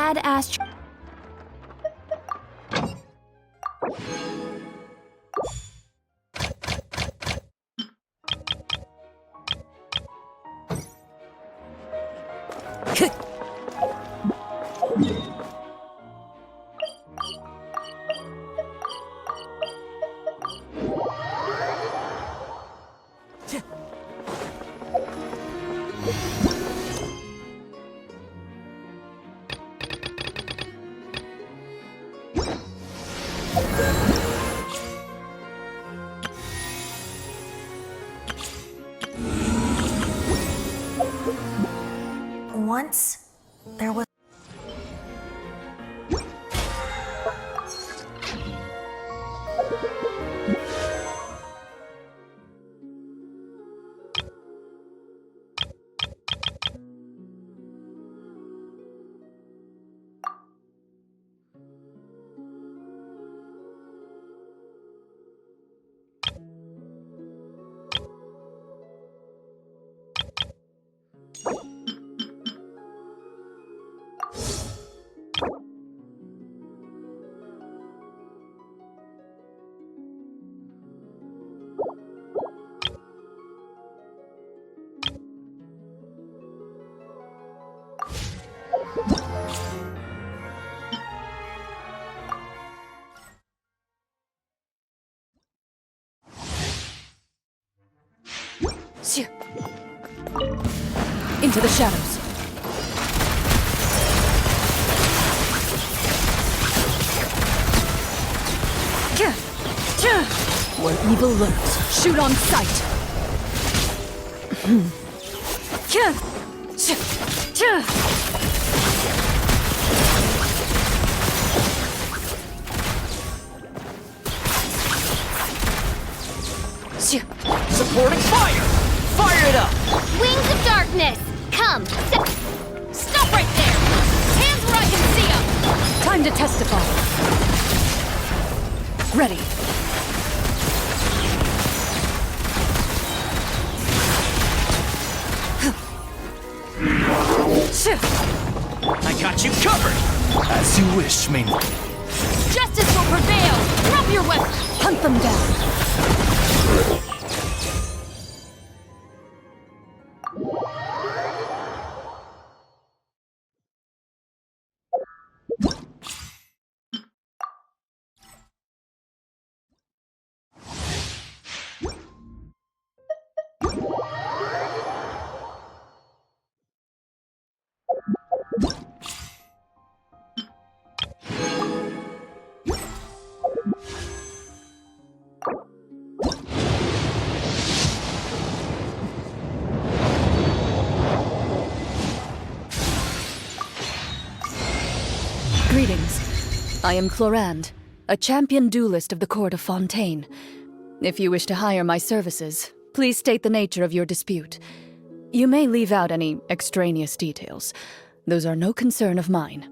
badass. Once, there was... Into the shadows. Where evil lurks, shoot on sight. Supporting fire! Fire it up! Wings of darkness! Come! Stop right there! Hands where I can see them! Time to testify. Ready. I got you covered! As you wish, Ming. Justice will prevail! Drop your weapon! Hunt them down. Greetings. I am Clorand, a champion duelist of the court of Fontaine. If you wish to hire my services, please state the nature of your dispute. You may leave out any extraneous details. Those are no concern of mine.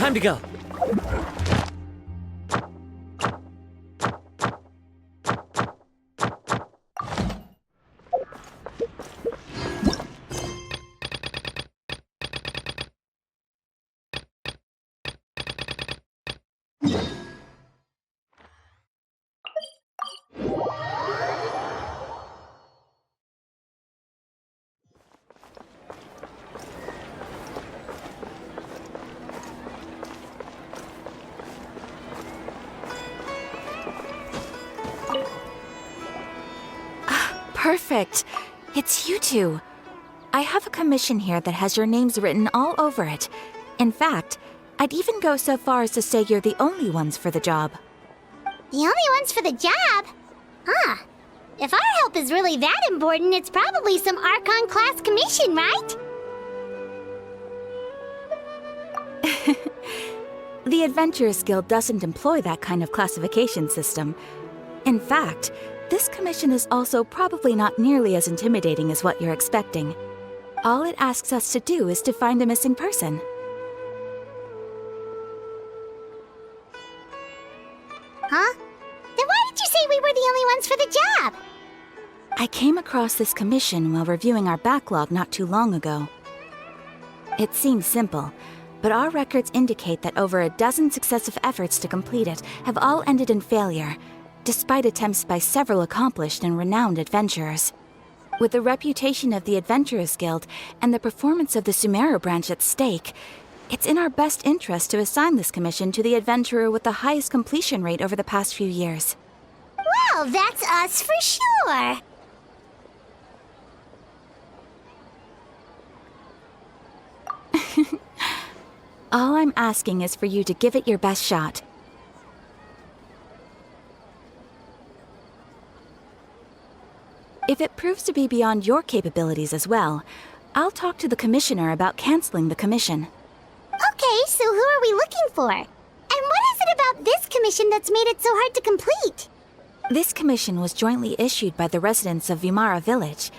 Time to go. Perfect. It's you two. I have a commission here that has your names written all over it. In fact, I'd even go so far as to say you're the only ones for the job. The only ones for the job? Huh. If our help is really that important, it's probably some Archon-class commission, right? The Adventurers Guild doesn't employ that kind of classification system. In fact, this commission is also probably not nearly as intimidating as what you're expecting. All it asks us to do is to find a missing person. Huh? Then why did you say we were the only ones for the job? I came across this commission while reviewing our backlog not too long ago. It seems simple, but our records indicate that over a dozen successive efforts to complete it have all ended in failure, despite attempts by several accomplished and renowned adventurers. With the reputation of the Adventurers Guild and the performance of the Sumeru branch at stake, it's in our best interest to assign this commission to the adventurer with the highest completion rate over the past few years. Well, that's us for sure. All I'm asking is for you to give it your best shot. If it proves to be beyond your capabilities as well, I'll talk to the commissioner about canceling the commission. Okay, so who are we looking for? And what is it about this commission that's made it so hard to complete? This commission was jointly issued by the residents of Vimara Village.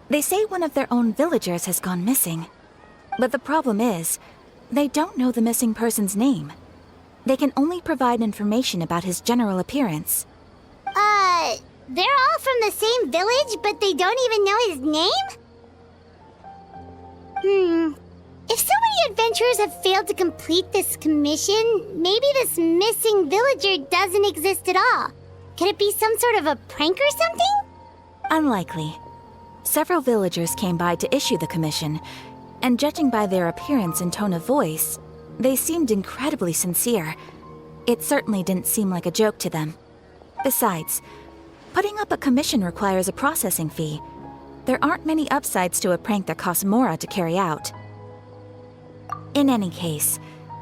They say one of their own villagers has gone missing. But the problem is, they don't know the missing person's name. They can only provide information about his general appearance. They're all from the same village, but they don't even know his name? If so many adventurers have failed to complete this commission, maybe this missing villager doesn't exist at all. Could it be some sort of a prank or something? Unlikely. Several villagers came by to issue the commission, and judging by their appearance and tone of voice, they seemed incredibly sincere. It certainly didn't seem like a joke to them. Besides, putting up a commission requires a processing fee. There aren't many upsides to a prank that costs Mora to carry out. In any case,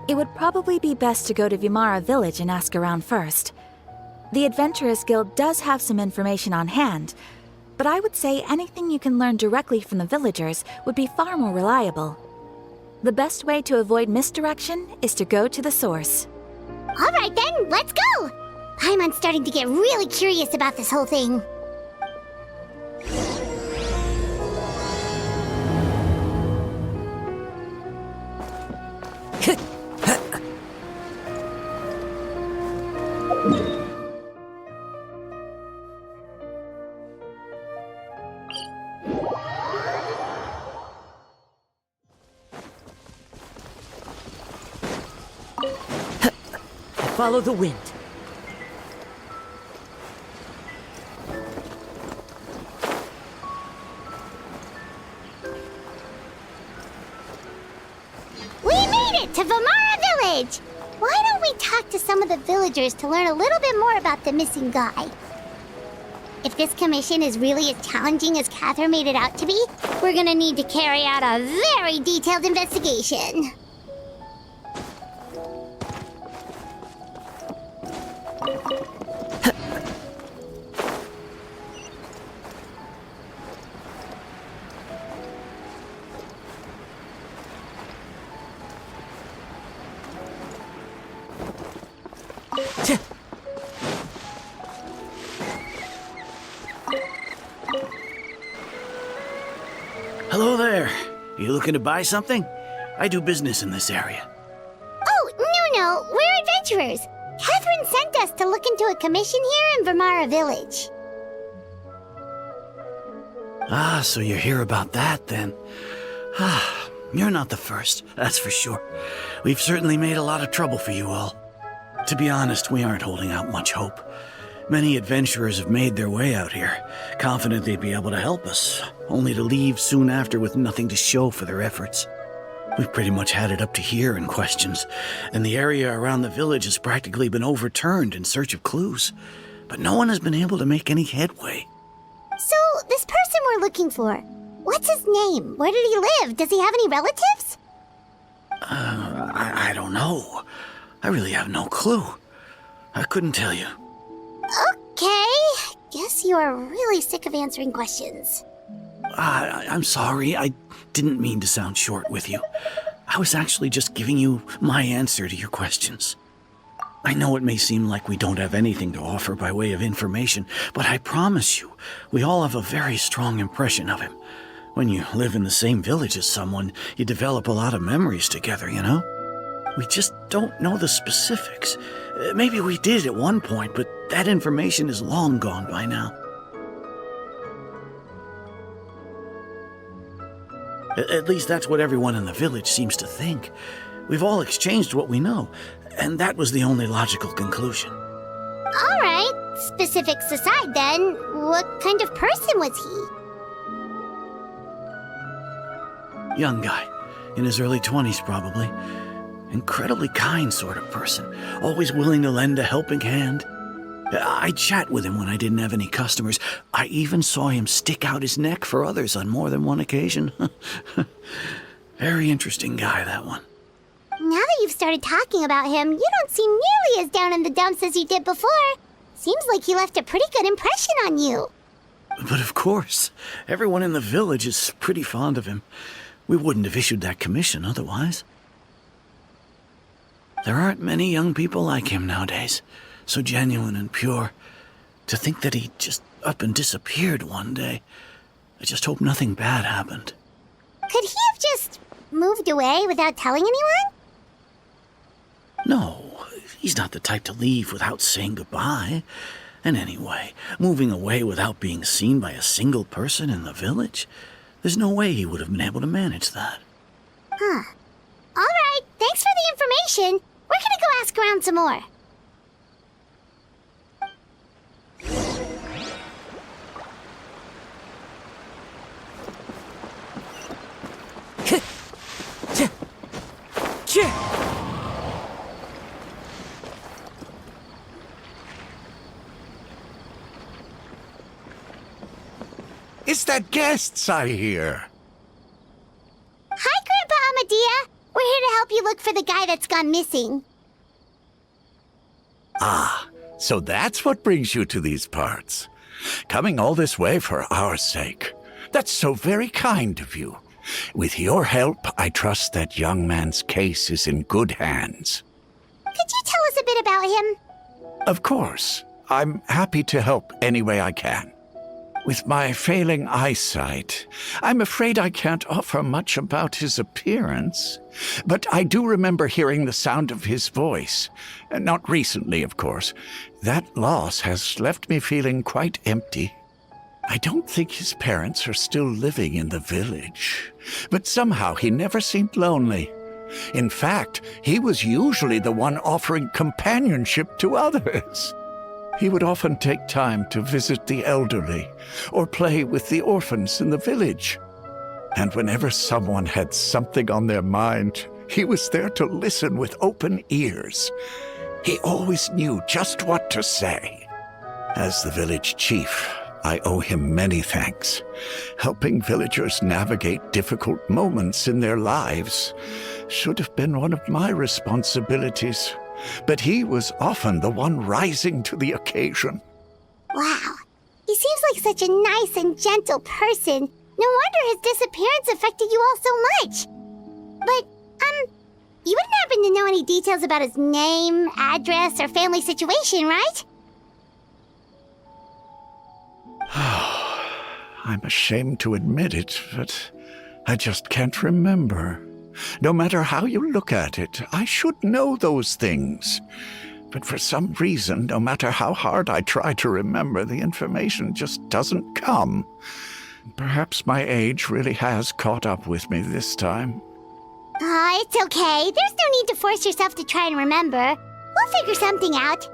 it would probably be best to go to Vimara Village and ask around first. The Adventurers Guild does have some information on hand, but I would say anything you can learn directly from the villagers would be far more reliable. The best way to avoid misdirection is to go to the source. All right then, let's go! I'm starting to get really curious about this whole thing. Follow the wind. We made it to Vimara Village! Why don't we talk to some of the villagers to learn a little bit more about the missing guy? If this commission is really as challenging as Catherine made it out to be, we're gonna need to carry out a very detailed investigation. Hello there. You looking to buy something? I do business in this area. Oh, adventurers. Catherine sent us to look into a commission here in Vermara Village. Ah, so you hear about that, then. Ah, you're not the first, that's for sure. We've certainly made a lot of trouble for you all. To be honest, we aren't holding out much hope. Many adventurers have made their way out here, confident they'd be able to help us, only to leave soon after with nothing to show for their efforts. We've pretty much had it up to here in questions, and the area around the village has practically been overturned in search of clues. But no one has been able to make any headway. So, this person we're looking for, what's his name? Where did he live? Does he have any relatives? I don't know. I really have no clue. I couldn't tell you. Okay, guess you are really sick of answering questions. I'm sorry, I didn't mean to sound short with you. I was actually just giving you my answer to your questions. I know it may seem like we don't have anything to offer by way of information, but I promise you, we all have a very strong impression of him. When you live in the same village as someone, you develop a lot of memories together, you know? We just don't know the specifics. Maybe we did at one point, but that information is long gone by now. At least that's what everyone in the village seems to think. We've all exchanged what we know, and that was the only logical conclusion. All right, specifics aside then, what kind of person was he? Young guy, in his early 20s probably. Incredibly kind sort of person, always willing to lend a helping hand. I'd chat with him when I didn't have any customers. I even saw him stick out his neck for others on more than one occasion. Very interesting guy, that one. Now that you've started talking about him, you don't seem nearly as down in the dumps as you did before. Seems like he left a pretty good impression on you. But of course, everyone in the village is pretty fond of him. We wouldn't have issued that commission otherwise. There aren't many young people like him nowadays, so genuine and pure. To think that he just up and disappeared one day. I just hope nothing bad happened. Could he have just moved away without telling anyone? No, he's not the type to leave without saying goodbye. And anyway, moving away without being seen by a single person in the village? There's no way he would have been able to manage that. Huh. All right, thanks for the information. We're gonna go ask around some more. It's that guests I hear. Hi, Grandpa Amadea. We're here to help you look for the guy that's gone missing. Ah, so that's what brings you to these parts. Coming all this way for our sake. That's so very kind of you. With your help, I trust that young man's case is in good hands. Could you tell us a bit about him? Of course. I'm happy to help any way I can. With my failing eyesight, I'm afraid I can't offer much about his appearance. But I do remember hearing the sound of his voice. Not recently, of course. That loss has left me feeling quite empty. I don't think his parents are still living in the village. But somehow he never seemed lonely. In fact, he was usually the one offering companionship to others. He would often take time to visit the elderly or play with the orphans in the village. And whenever someone had something on their mind, he was there to listen with open ears. He always knew just what to say. As the village chief, I owe him many thanks. Helping villagers navigate difficult moments in their lives should have been one of my responsibilities. But he was often the one rising to the occasion. Wow. He seems like such a nice and gentle person. No wonder his disappearance affected you all so much. But, you wouldn't happen to know any details about his name, address, or family situation, right? I'm ashamed to admit it, but I just can't remember. No matter how you look at it, I should know those things. But for some reason, no matter how hard I try to remember, the information just doesn't come. Perhaps my age really has caught up with me this time. It's okay. There's no need to force yourself to try and remember. We'll figure something out.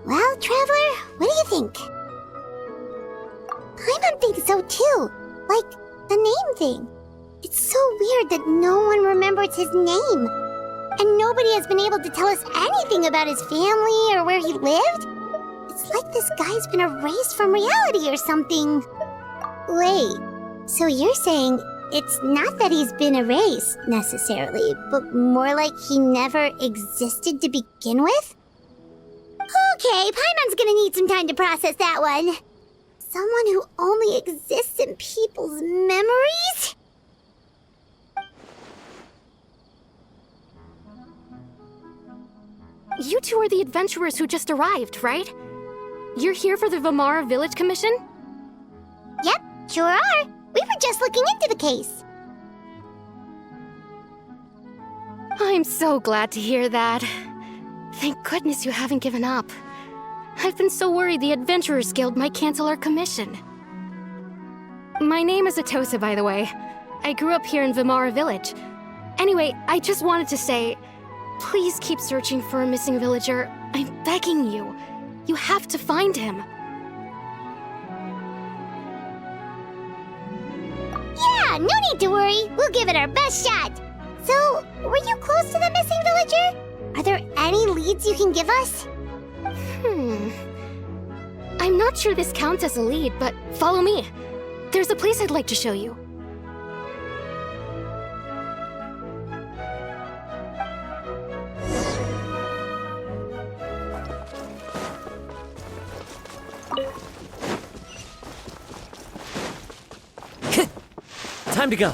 Well, Traveler, what do you think? Paimon thinks so too. Like, the name thing. It's so weird that no one remembers his name. And nobody has been able to tell us anything about his family or where he lived. It's like this guy's been erased from reality or something. Wait, so you're saying it's not that he's been erased, necessarily, but more like he never existed to begin with? Okay, Paimon's gonna need some time to process that one. Someone who only exists in people's memories? You two are the adventurers who just arrived, right? You're here for the Vamara Village Commission? Yep, sure are. We were just looking into the case. I'm so glad to hear that. Thank goodness you haven't given up. I've been so worried the Adventurers Guild might cancel our commission. My name is Atosa, by the way. I grew up here in Vamara Village. Anyway, I just wanted to say, please keep searching for a missing villager. I'm begging you. You have to find him. Yeah, no need to worry. We'll give it our best shot. So, were you close to the missing villager? Are there any leads you can give us? I'm not sure this counts as a lead, but follow me. There's a place I'd like to show you. Time to go.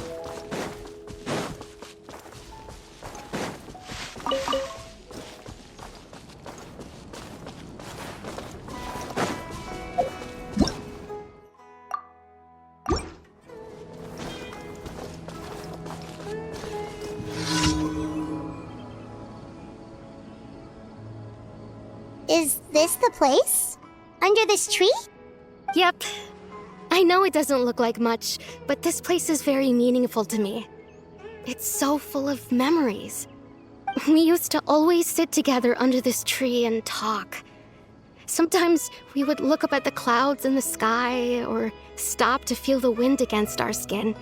Is this the place? Under this tree? Yep. I know it doesn't look like much, but this place is very meaningful to me. It's so full of memories. We used to always sit together under this tree and talk. Sometimes we would look up at the clouds in the sky, or stop to feel the wind against our skin.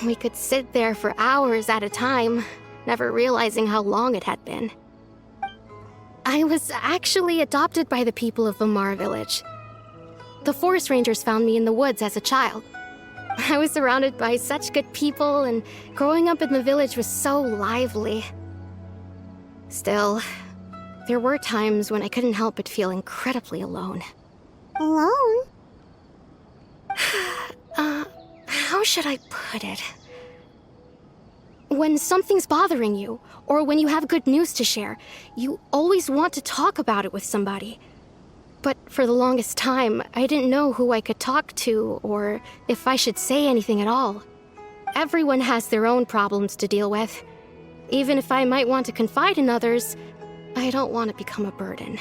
We could sit there for hours at a time, never realizing how long it had been. I was actually adopted by the people of Vamara Village. The forest rangers found me in the woods as a child. I was surrounded by such good people, and growing up in the village was so lively. Still, there were times when I couldn't help but feel incredibly alone. Alone? How should I put it? When something's bothering you, or when you have good news to share, you always want to talk about it with somebody. But for the longest time, I didn't know who I could talk to, or if I should say anything at all. Everyone has their own problems to deal with. Even if I might want to confide in others, I don't want to become a burden.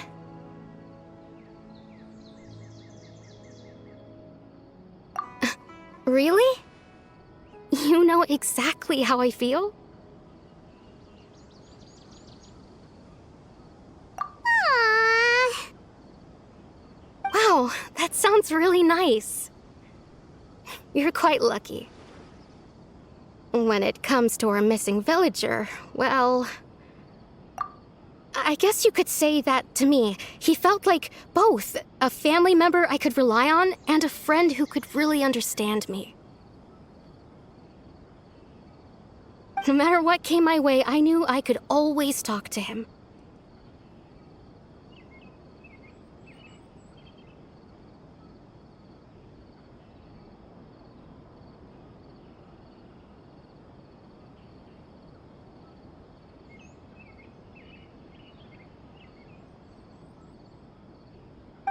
Really? You know exactly how I feel? Aww. Wow, that sounds really nice. You're quite lucky. When it comes to our missing villager, well, I guess you could say that to me. He felt like both a family member I could rely on and a friend who could really understand me. No matter what came my way, I knew I could always talk to him.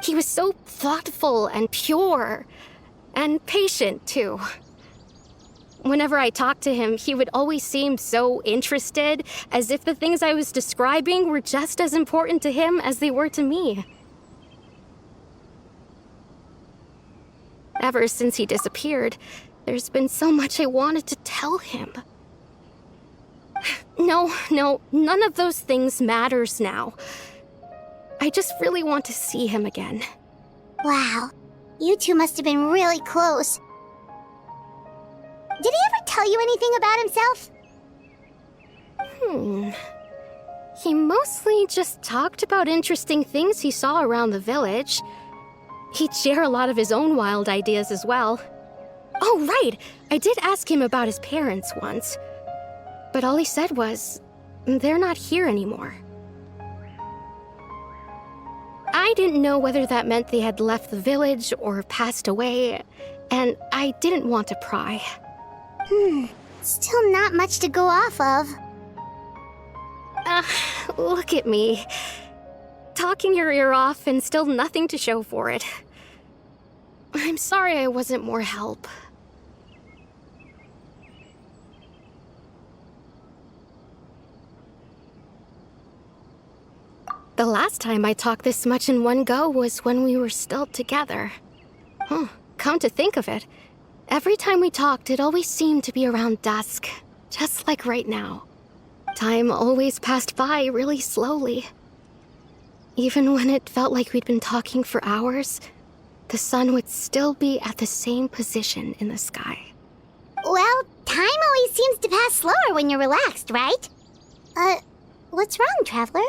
He He was so thoughtful and pure, and patient, too. Whenever I talked to him, he would always seem so interested, as if the things I was describing were just as important to him as they were to me. Ever since he disappeared, there's been so much I wanted to tell him. No, none of those things matters now. I just really want to see him again. Wow, you two must have been really close. Did he ever tell you anything about himself? He mostly just talked about interesting things he saw around the village. He'd share a lot of his own wild ideas as well. Oh, right! I did ask him about his parents once. But all he said was, they're not here anymore. I didn't know whether that meant they had left the village or passed away, and I didn't want to pry. Still not much to go off of. Look at me. Talking your ear off and still nothing to show for it. I'm sorry I wasn't more help. The last time I talked this much in one go was when we were still together. Come to think of it, every time we talked, it always seemed to be around dusk, just like right now. Time always passed by really slowly. Even when it felt like we'd been talking for hours, the sun would still be at the same position in the sky. Well, time always seems to pass slower when you're relaxed, right? What's wrong, Traveler?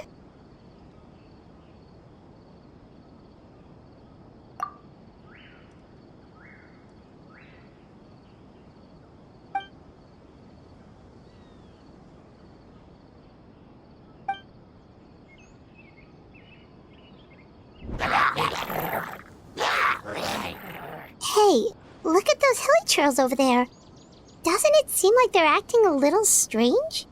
Hey, look at those hilichurls over there. Doesn't it seem like they're acting a little strange?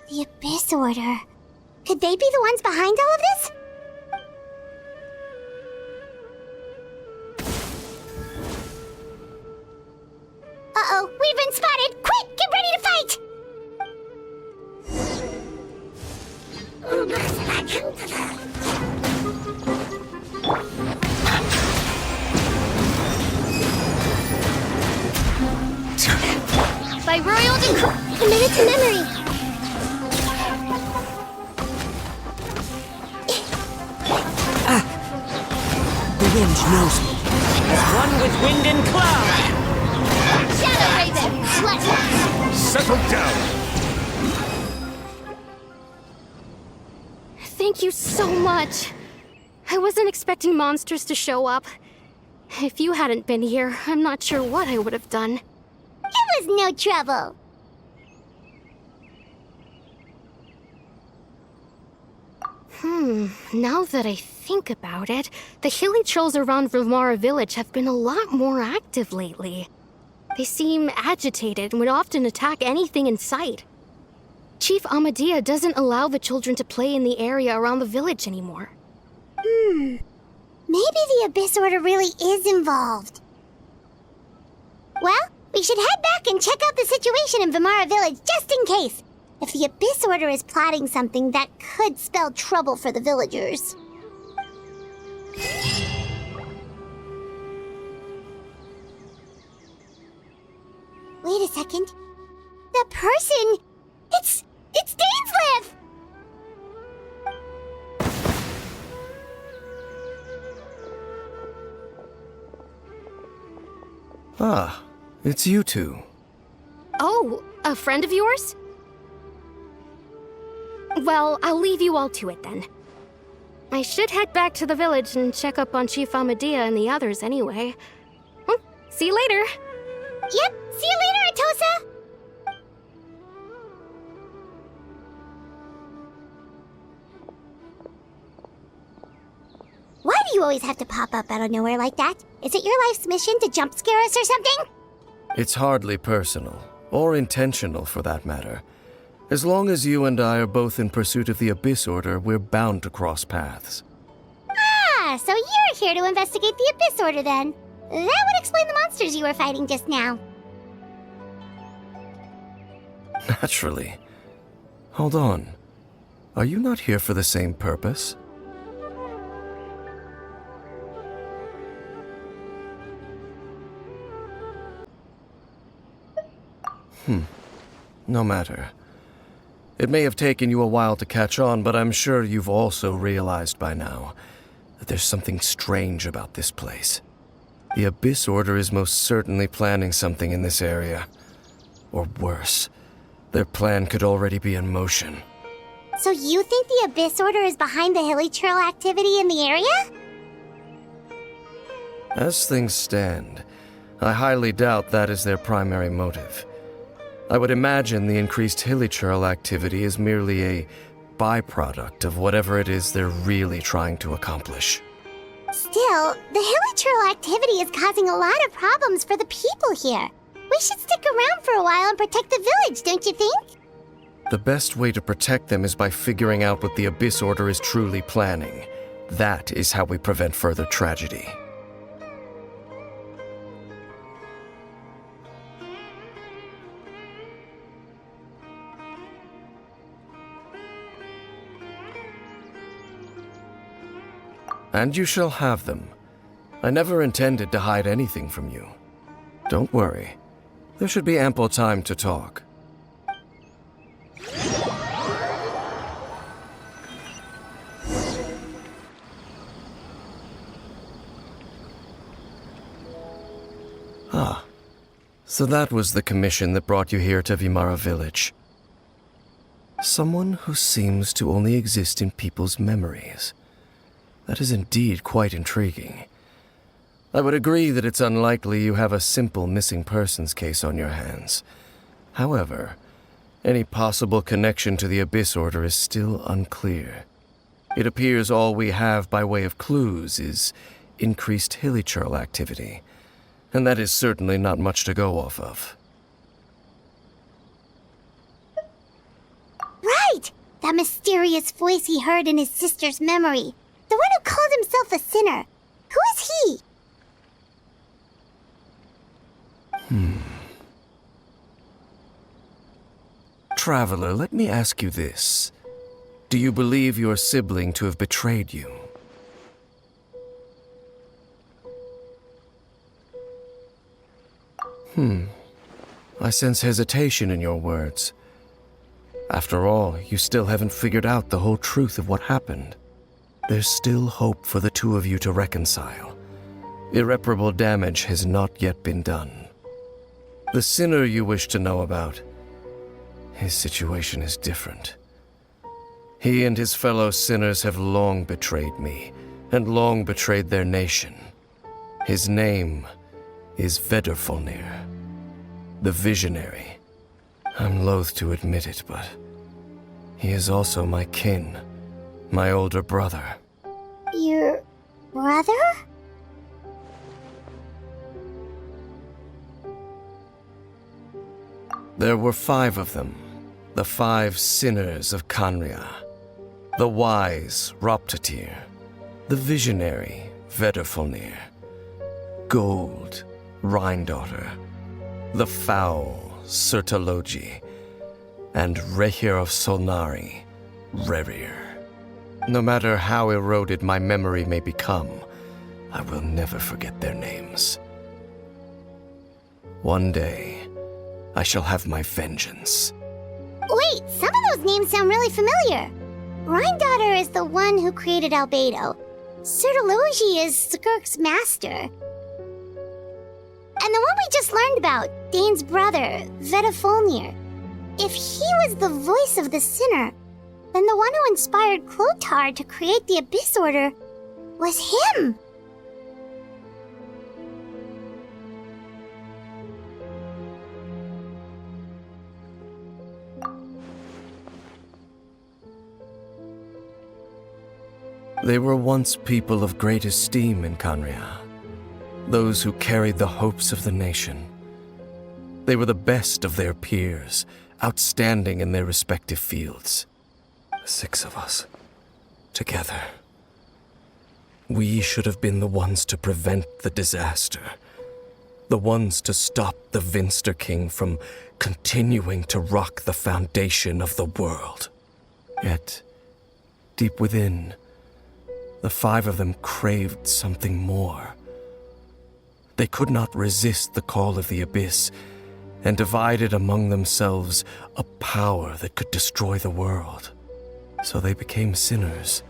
The Abyss Order. Could they be the ones behind all of this? Uh-oh, we've been spotted! Quick, get ready to fight! By royal decree, commit it to memory. The wind knows me. As one with wind and cloud! Shadow Raven, let's... Settle down! Thank you so much. I wasn't expecting monsters to show up. If you hadn't been here, I'm not sure what I would have done. It was no trouble. Now that I think about it, the hilichurls around Vilmara village have been a lot more active lately. They seem agitated and would often attack anything in sight. Chief Amadea doesn't allow the children to play in the area around the village anymore. Maybe the Abyss Order really is involved. Well, we should head back and check out the situation in Vilmara village just in case. If the Abyss Order is plotting something that could spell trouble for the villagers. Wait a second. That person... It's Dainsleif! Ah, it's you two. Oh, a friend of yours? Well, I'll leave you all to it then. I should head back to the village and check up on Chief Amadea and the others anyway. See you later. Yep, see you later, Atosa! do you always have to pop up out of nowhere like that? Is it your life's mission to jump scare us or something? It's hardly personal, or intentional for that matter. As long as you and I are both in pursuit of the Abyss Order, we're bound to cross paths. Ah, so you're here to investigate the Abyss Order then. That would explain the monsters you were fighting just now. Naturally. Hold on. Are you not here for the same purpose? No matter. It may have taken you a while to catch on, but I'm sure you've also realized by now that there's something strange about this place. The Abyss Order is most certainly planning something in this area. Or worse, their plan could already be in motion. So you think the Abyss Order is behind the hilly trail activity in the area? As things stand, I highly doubt that is their primary motive. I would imagine the increased hilichurl activity is merely a byproduct of whatever it is they're really trying to accomplish. Still, the hilichurl activity is causing a lot of problems for the people here. We should stick around for a while and protect the village, don't you think? The best way to protect them is by figuring out what the Abyss Order is truly planning. That is how we prevent further tragedy. And you shall have them. I never intended to hide anything from you. Don't worry. There should be ample time to talk. Ah, so that was the commission that brought you here to Vimara Village. Someone who seems to only exist in people's memories. That is indeed quite intriguing. I would agree that it's unlikely you have a simple missing persons case on your hands. However, any possible connection to the Abyss Order is still unclear. It appears all we have by way of clues is increased hilichurl activity, and that is certainly not much to go off of. Right! That mysterious voice he heard in his sister's memory. The one who called himself a sinner. Who is he? Traveler, let me ask you this. Do you believe your sibling to have betrayed you? I sense hesitation in your words. After all, you still haven't figured out the whole truth of what happened. There's still hope for the two of you to reconcile. Irreparable damage has not yet been done. The sinner you wish to know about, his situation is different. He and his fellow sinners have long betrayed me, and long betrayed their nation. His name is Vedrfolnir, the Visionary. I'm loath to admit it, but he is also my kin. My older brother. Your brother? There were 5 of them. The 5 sinners of Kanria. The wise Roptatir. The visionary Vedrfolnir. Gold Rhindaughter. The foul Sertalogi. And Rehir of Solnari Rerir. No matter how eroded my memory may become, I will never forget their names. One day, I shall have my vengeance. Wait, some of those names sound really familiar. Rhindaughter is the one who created Albedo. Sertalogi is Skirk's master. And the one we just learned about, Dane's brother, Vedrfolnir. If he was the voice of the sinner, then the one who inspired Clotar to create the Abyss Order was him! They were once people of great esteem in Canria, those who carried the hopes of the nation. They were the best of their peers, outstanding in their respective fields. 6 of us, together. We should have been the ones to prevent the disaster. The ones to stop the Vinster King from continuing to rock the foundation of the world. Yet, deep within, the 5 of them craved something more. They could not resist the call of the Abyss, and divided among themselves a power that could destroy the world. So they became sinners,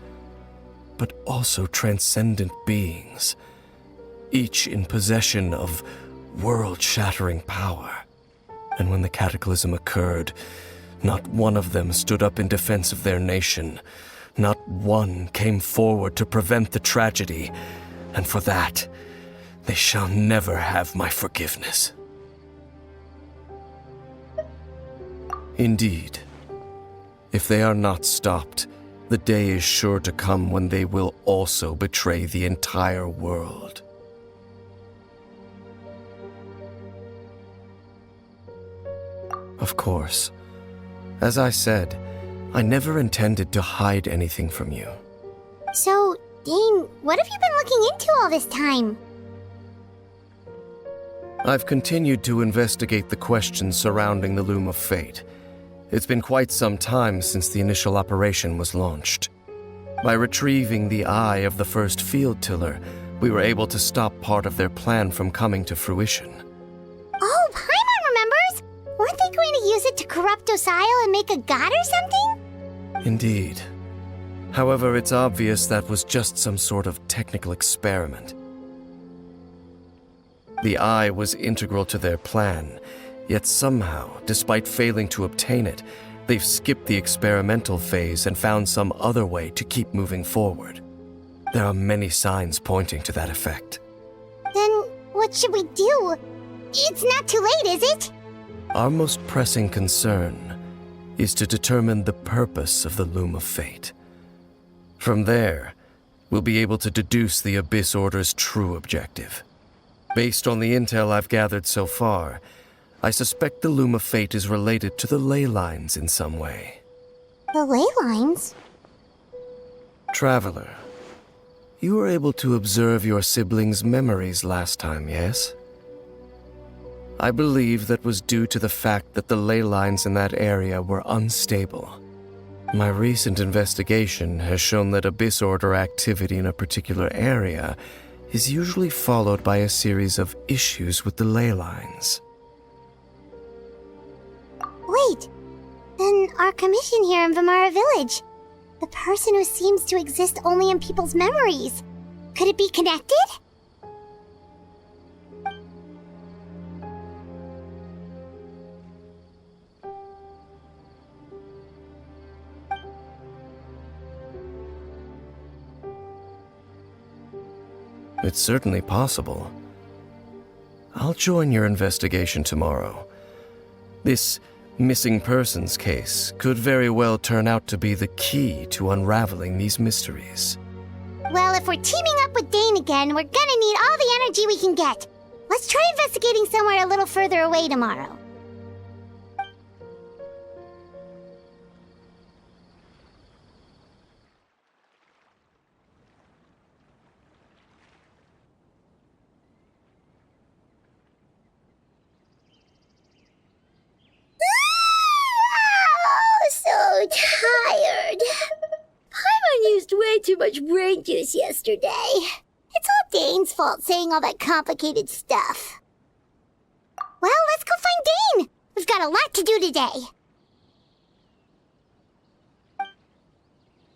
but also transcendent beings, each in possession of world-shattering power. And when the cataclysm occurred, not one of them stood up in defense of their nation. Not one came forward to prevent the tragedy, and for that, they shall never have my forgiveness. Indeed, if they are not stopped, the day is sure to come when they will also betray the entire world. Of course, as I said, I never intended to hide anything from you. So, Dane, what have you been looking into all this time? I've continued to investigate the questions surrounding the Loom of Fate. It's been quite some time since the initial operation was launched. By retrieving the eye of the first field tiller, we were able to stop part of their plan from coming to fruition. Oh, Paimon remembers! Weren't they going to use it to corrupt Osile and make a god or something? Indeed. However, it's obvious that was just some sort of technical experiment. The eye was integral to their plan, yet somehow, despite failing to obtain it, they've skipped the experimental phase and found some other way to keep moving forward. There are many signs pointing to that effect. Then, what should we do? It's not too late, is it? Our most pressing concern is to determine the purpose of the Loom of Fate. From there, we'll be able to deduce the Abyss Order's true objective. Based on the intel I've gathered so far, I suspect the Loom of Fate is related to the ley lines in some way. The ley lines? Traveler, you were able to observe your siblings' memories last time, yes? I believe that was due to the fact that the ley lines in that area were unstable. My recent investigation has shown that Abyss Order activity in a particular area is usually followed by a series of issues with the ley lines. Wait, then our commission here in Vamara Village, the person who seems to exist only in people's memories, could it be connected? It's certainly possible. I'll join your investigation tomorrow. This missing persons case could very well turn out to be the key to unraveling these mysteries. Well, if we're teaming up with Dane again, we're gonna need all the energy we can get. Let's try investigating somewhere a little further away tomorrow. So tired. Paimon used way too much brain juice yesterday. It's all Dane's fault saying all that complicated stuff. Well, let's go find Dane. We've got a lot to do today.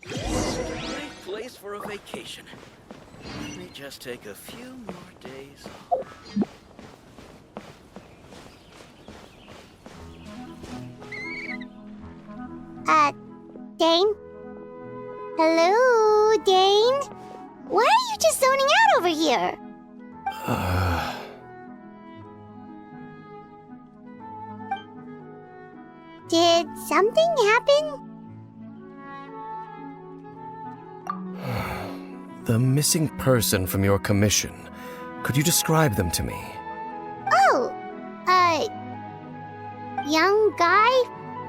Great place for a vacation. Let me just take a few more days off. Dane? Hello, Dane? Why are you just zoning out over here? Did something happen? The missing person from your commission. Could you describe them to me? Oh, young guy?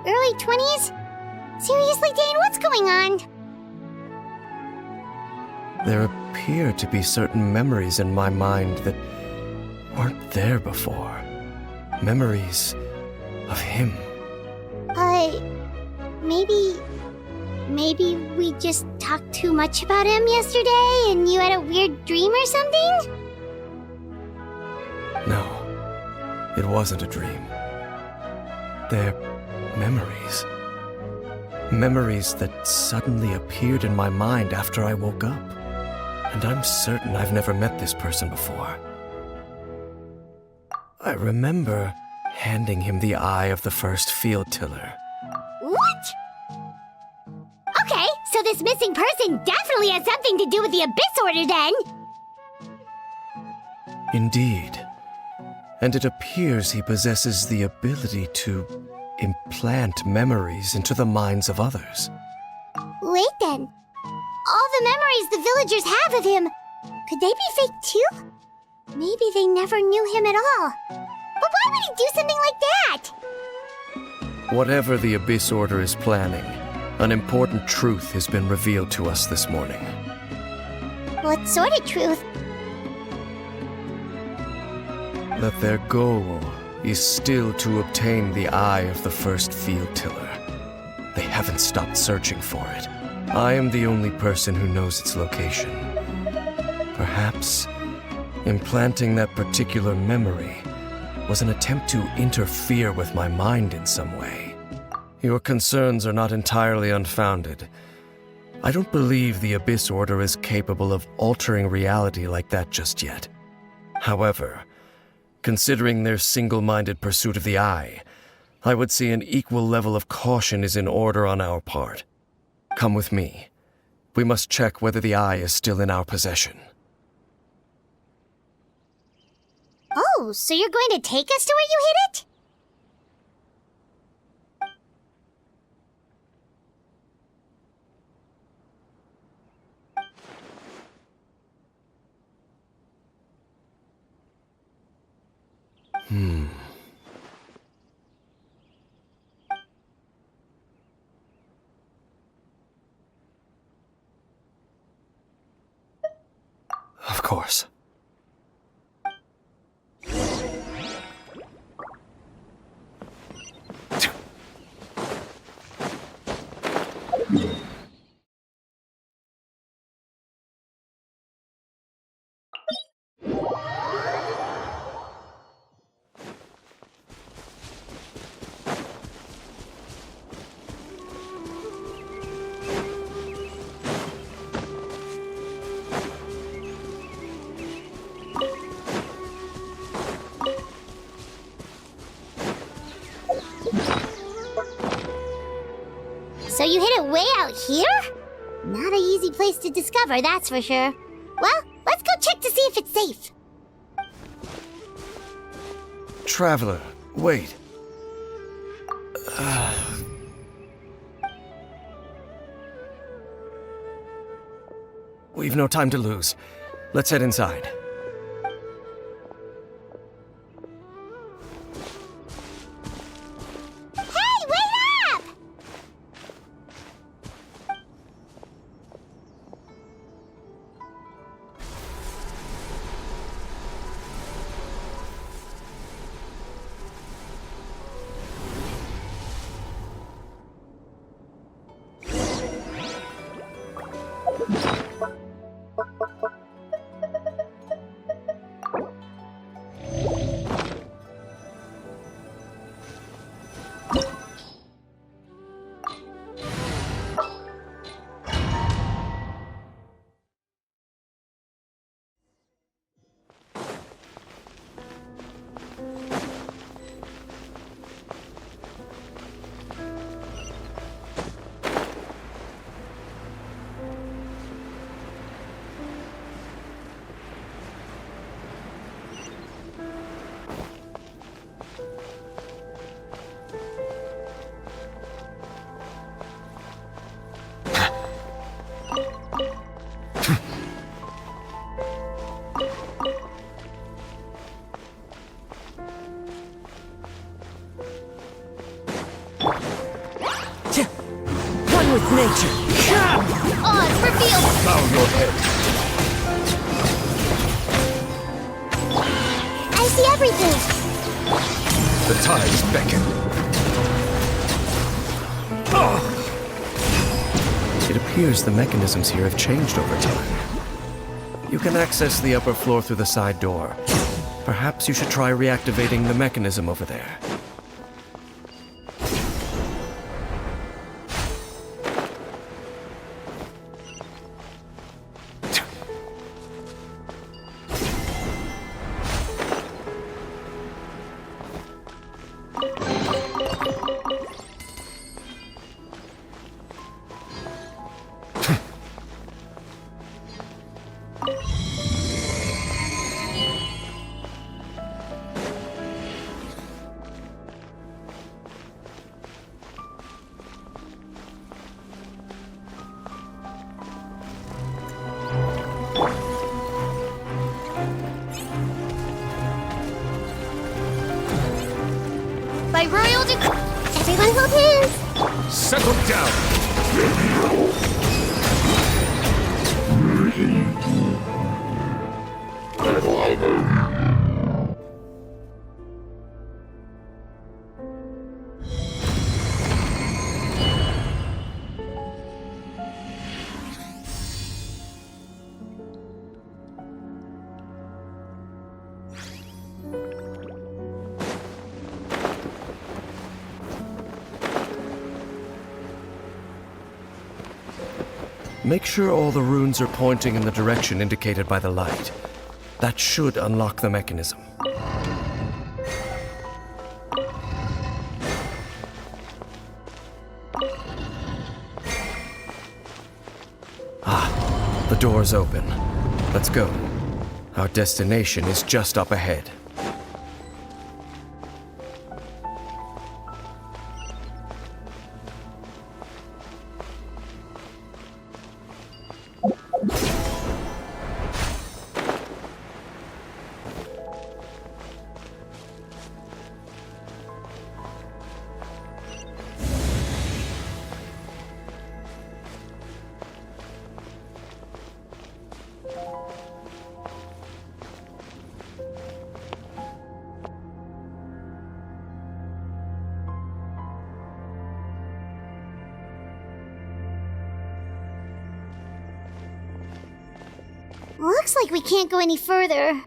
Early 20s? Seriously, Dane, what's going on? There appear to be certain memories in my mind that weren't there before. Memories of him. Maybe we just talked too much about him yesterday and you had a weird dream or something? No, it wasn't a dream. They're memories. Memories that suddenly appeared in my mind after I woke up. And I'm certain I've never met this person before. I remember handing him the eye of the first field tiller. What? Okay, so this missing person definitely has something to do with the Abyss Order then! Indeed. And it appears he possesses the ability to implant memories into the minds of others. Wait then. All the memories the villagers have of him, could they be fake too? Maybe they never knew him at all. But why would he do something like that? Whatever the Abyss Order is planning, an important truth has been revealed to us this morning. What sort of truth? That their goal is still to obtain the eye of the first field tiller. They haven't stopped searching for it. I am the only person who knows its location. Perhaps implanting that particular memory was an attempt to interfere with my mind in some way. Your concerns are not entirely unfounded. I don't believe the Abyss Order is capable of altering reality like that just yet. However, considering their single-minded pursuit of the eye, I would say an equal level of caution is in order on our part. Come with me. We must check whether the eye is still in our possession. Oh, so you're going to take us to where you hid it? Of course. So you hid it way out here? Not an easy place to discover, that's for sure. Well, let's go check to see if it's safe. Traveler, wait. We've no time to lose. Let's head inside. Hey, wait up! with nature. Odds revealed! Bow your head. I see everything. The tides beckon. It appears the mechanisms here have changed over time. You can access the upper floor through the side door. Perhaps you should try reactivating the mechanism over there. By royal Everyone hold hands. Settle down. Make sure all the runes are pointing in the direction indicated by the light. That should unlock the mechanism. Ah, the door's open. Let's go. Our destination is just up ahead. Looks like we can't go any further.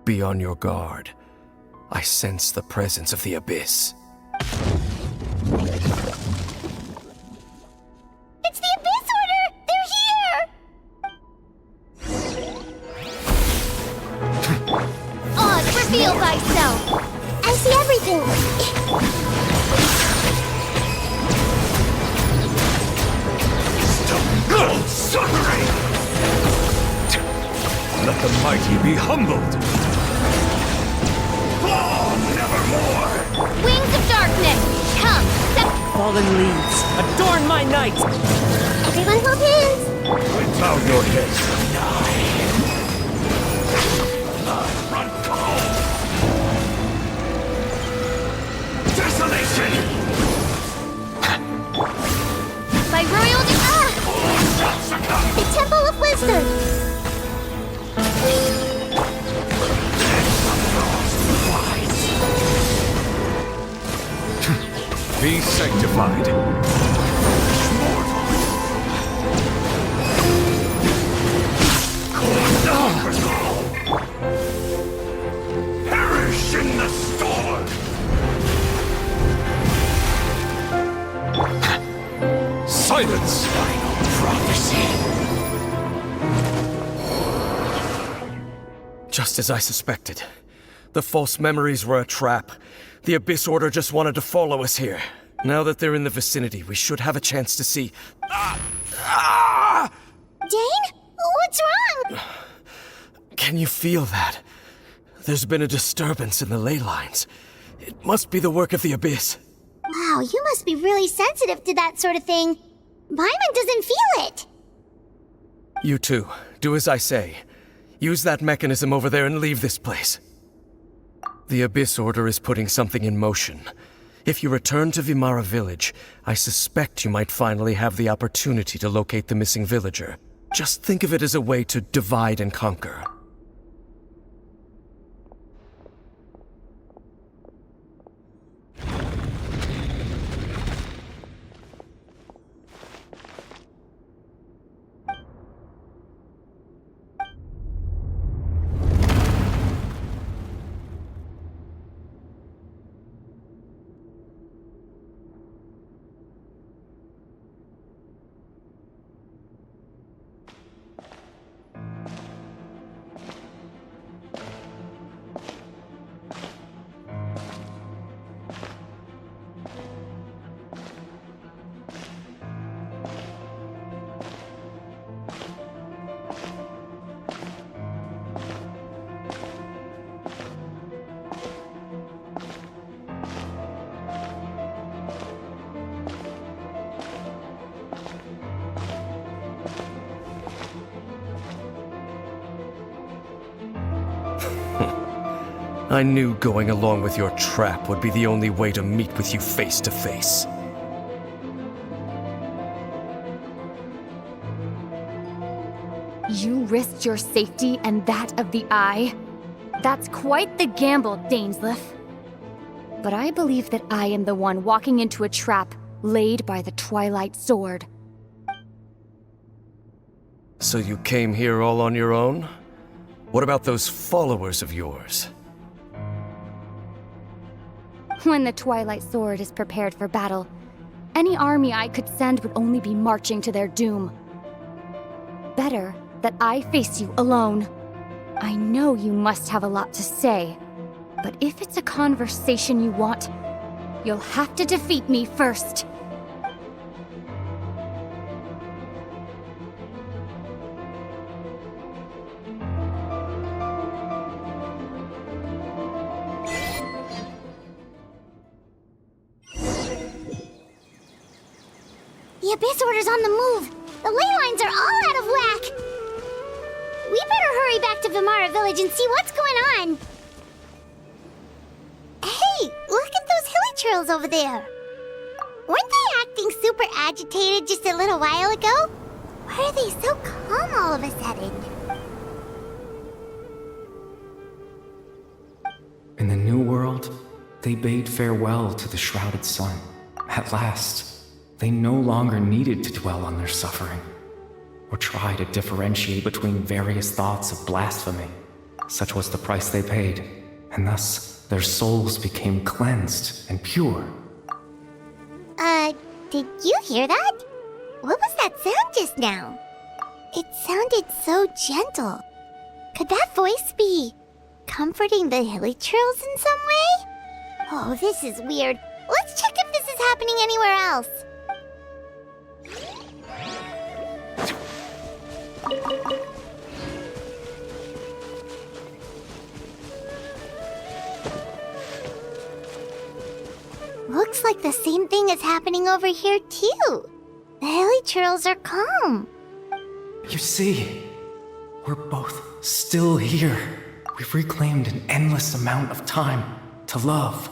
Be on your guard. I sense the presence of the Abyss. It's the Abyss Order! They're here! odds reveal thyself! I see everything. Good suffering! Let the mighty be humbled! Fall nevermore! Wings of darkness! Come, step... Fallen leaves, adorn my night! Everyone hold hands. Bow your heads. Run, call! Desolation! By royal The Temple of Wisdom. Be sanctified. Perish in the storm! Silence! Final prophecy. Just as I suspected. The false memories were a trap. The Abyss Order just wanted to follow us here. Now that they're in the vicinity, we should have a chance to see... Dane? What's wrong? Can you feel that? There's been a disturbance in the ley lines. It must be the work of the Abyss. Wow, you must be really sensitive to that sort of thing. Paimon doesn't feel it. You too. Do as I say. Use that mechanism over there and leave this place. The Abyss Order is putting something in motion. If you return to Vimara village, I suspect you might finally have the opportunity to locate the missing villager. Just think of it as a way to divide and conquer. I knew going along with your trap would be the only way to meet with you face to face. You risked your safety and that of the Eye? That's quite the gamble, Dainsleif. But I believe that I am the one walking into a trap laid by the Twilight Sword. So you came here all on your own? What about those followers of yours? When the Twilight Sword is prepared for battle, any army I could send would only be marching to their doom. Better that I face you alone. I know you must have a lot to say, but if it's a conversation you want, you'll have to defeat me first. The Abyss Order's on the move! The ley lines are all out of whack! We better hurry back to Vimara Village and see what's going on! Hey, look at those hilly churls over there! Weren't they acting super agitated just a little while ago? Why are they so calm all of a sudden? In the New World, they bade farewell to the shrouded sun. At last, they no longer needed to dwell on their suffering, or try to differentiate between various thoughts of blasphemy. Such was the price they paid, and thus their souls became cleansed and pure. Did you hear that? What was that sound just now? It sounded so gentle. Could that voice be comforting the hilly churls in some way? Oh, this is weird. Let's check if this is happening anywhere else. Looks like the same thing is happening over here too. The hilly churls are calm. You see, we're both still here. We've reclaimed an endless amount of time to love.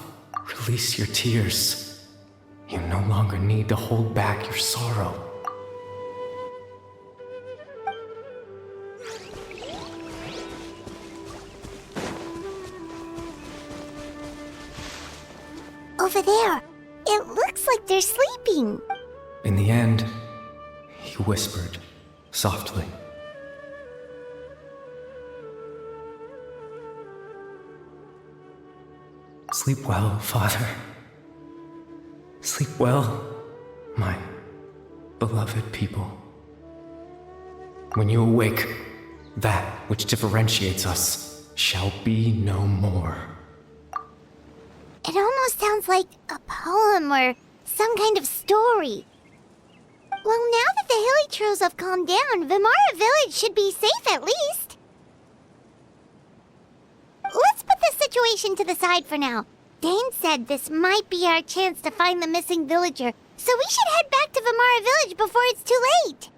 Release your tears. You no longer need to hold back your sorrow. Over there, it looks like they're sleeping. In the end, he whispered softly. Sleep well, Father. Sleep well, my beloved people. When you awake, that which differentiates us shall be no more. It almost sounds like a poem or some kind of story. Well, now that the hilly churls have calmed down, Vimara Village should be safe at least. Let's put this situation to the side for now. Dane said this might be our chance to find the missing villager, so we should head back to Vimara Village before it's too late.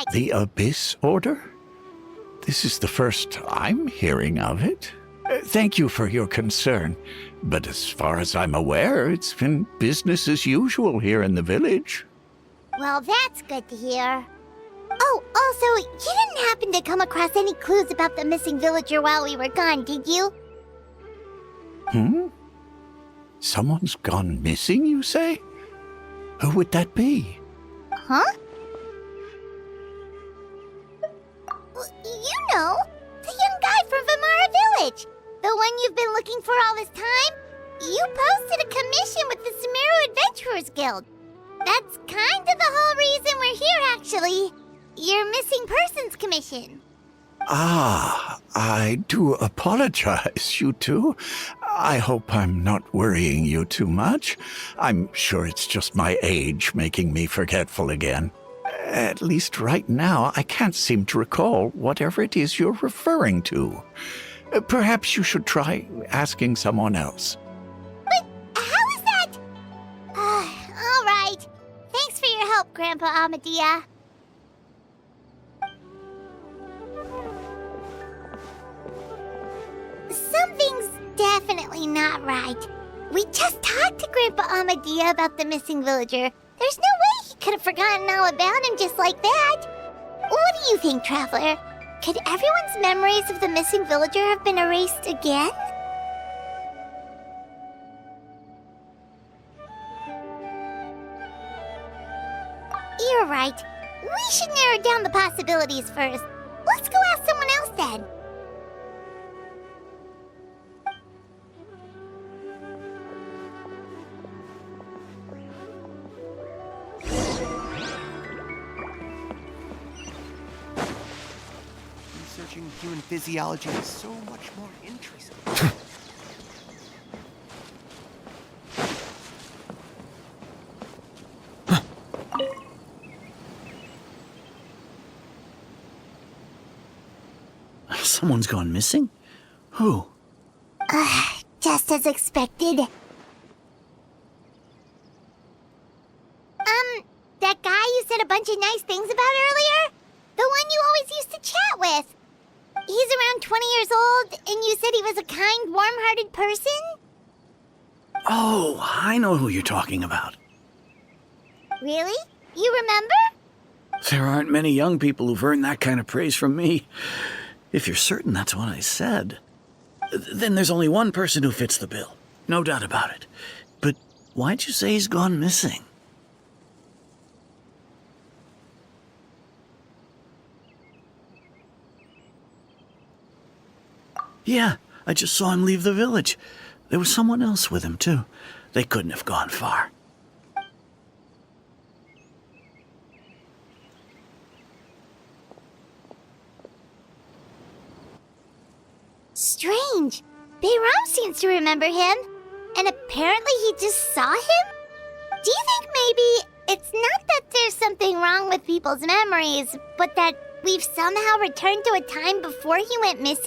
right. The Abyss Order? This is the first I'm hearing of it. Thank you for your concern, but as far as I'm aware, it's been business as usual here in the village. Well, that's good to hear. Oh, also, you didn't happen to come across any clues about the missing villager while we were gone, did you? Someone's gone missing, you say? Who would that be? Huh? You know, the young guy from Vamara Village. The one you've been looking for all this time. You posted a commission with the Sumeru Adventurers Guild. That's kind of the whole reason we're here, actually. Your missing persons commission. Ah, I do apologize, you two. I hope I'm not worrying you too much. I'm sure it's just my age making me forgetful again. At least right now, I can't seem to recall whatever it is you're referring to. Perhaps you should try asking someone else. But how is that? All right. Thanks for your help, Grandpa Amadia. Something's definitely not right. We just talked to Grandpa Amadia about the missing villager. There's no way he could have forgotten all about him just like that. What do you think, Traveler? Could everyone's memories of the missing villager have been erased again? You're right. We should narrow down the possibilities first. Let's go ask someone else then. Researching human physiology is so much more interesting. Someone's gone missing? Who? Just as expected. That guy you said a bunch of nice things about earlier? The one you always used to chat with. He's around 20 years old, and you said he was a kind, warm-hearted person? Oh, I know who you're talking about. Really? You remember? There aren't many young people who've earned that kind of praise from me. If you're certain that's what I said, then there's only one person who fits the bill. No doubt about it. But why'd you say he's gone missing? Yeah, I just saw him leave the village. There was someone else with him, too. They couldn't have gone far. Strange. Bayram seems to remember him. And apparently he just saw him? Do you think maybe it's not that there's something wrong with people's memories, but that we've somehow returned to a time before he went missing?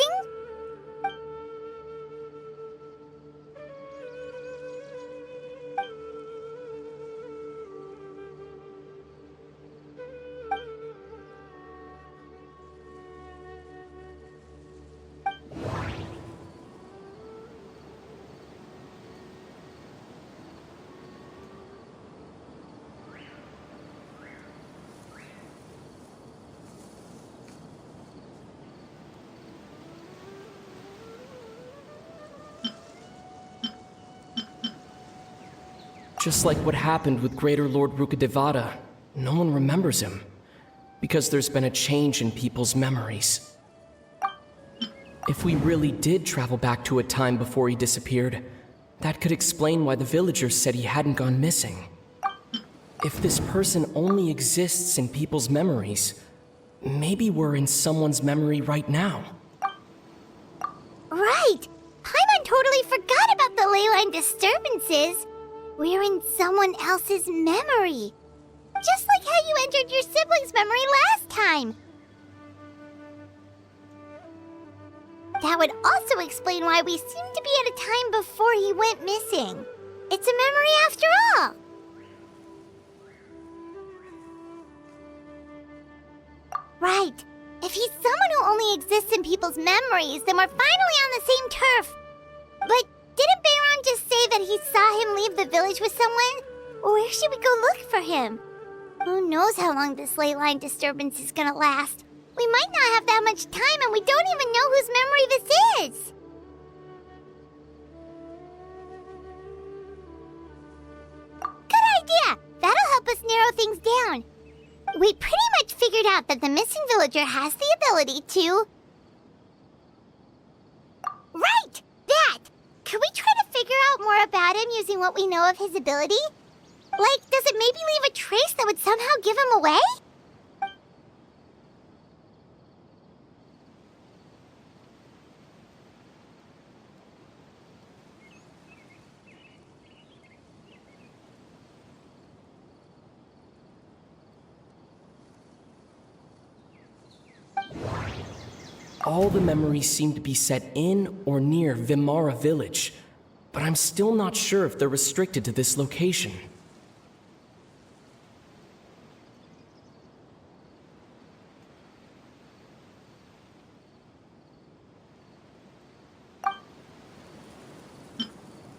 Just like what happened with Greater Lord Rukadevada, no one remembers him, because there's been a change in people's memories. If we really did travel back to a time before he disappeared, that could explain why the villagers said he hadn't gone missing. If this person only exists in people's memories, maybe we're in someone's memory right now. Right! Paimon totally forgot about the leyline disturbances. We're in someone else's memory. Just like how you entered your sibling's memory last time. That would also explain why we seem to be at a time before he went missing. It's a memory after all. Right. If he's someone who only exists in people's memories, then we're finally on the same turf. But didn't Bayron just say that he saw him leave the village with someone? Where should we go look for him? Who knows how long this ley line disturbance is gonna last? We might not have that much time, and we don't even know whose memory this is. Good idea! That'll help us narrow things down. We pretty much figured out that the missing villager has the ability to... Right! That! Could we try to figure out more about him using what we know of his ability? Like, does it maybe leave a trace that would somehow give him away? All the memories seem to be set in or near Vimara village, but I'm still not sure if they're restricted to this location.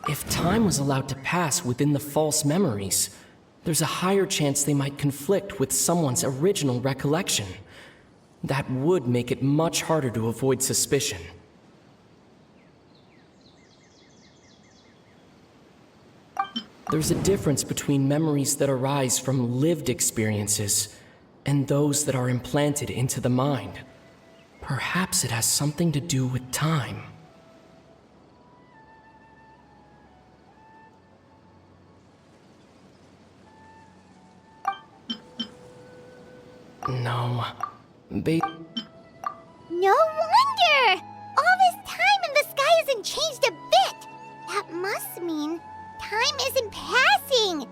If time was allowed to pass within the false memories, there's a higher chance they might conflict with someone's original recollection. That would make it much harder to avoid suspicion. There's a difference between memories that arise from lived experiences and those that are implanted into the mind. Perhaps it has something to do with time. No. No wonder! All this time and the sky hasn't changed a bit! That must mean time isn't passing!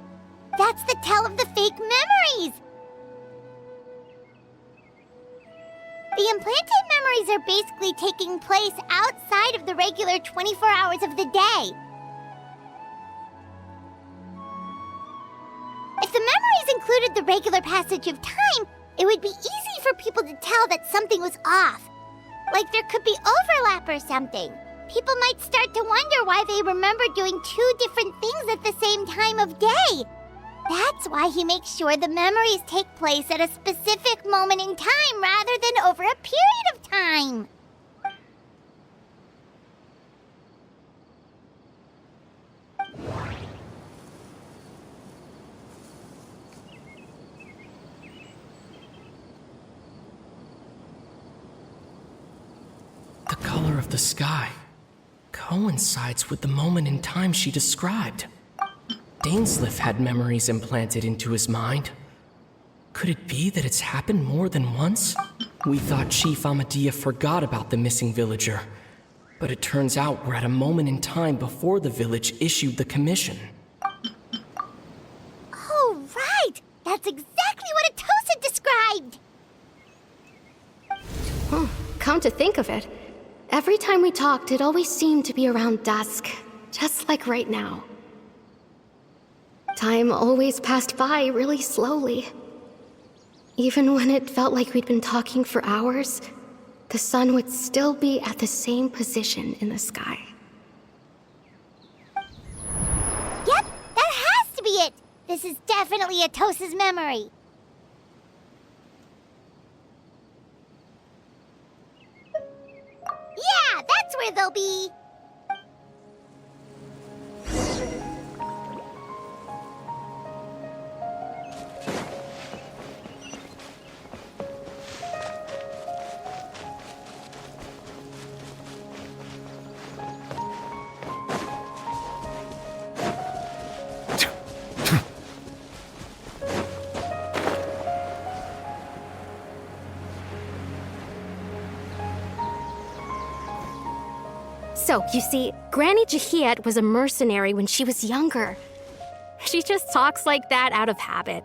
That's the tell of the fake memories! The implanted memories are basically taking place outside of the regular 24 hours of the day. If the memories included the regular passage of time, it would be easy for people to tell that something was off. Like there could be overlap or something. People might start to wonder why they remember doing two different things at the same time of day. That's why he makes sure the memories take place at a specific moment in time rather than over a period of time. The color of the sky coincides with the moment in time she described. Dainsleif had memories implanted into his mind. Could it be that it's happened more than once? We thought Chief Amadea forgot about the missing villager, but it turns out we're at a moment in time before the village issued the commission. Oh, right! That's exactly what Atosa described! Come to think of it, every time we talked, it always seemed to be around dusk, just like right now. Time always passed by really slowly. Even when it felt like we'd been talking for hours, the sun would still be at the same position in the sky. Yep, that has to be it! This is definitely Atosa's memory. Yeah, that's where they'll be! So, you see, Granny Jahiet was a mercenary when she was younger. She just talks like that out of habit.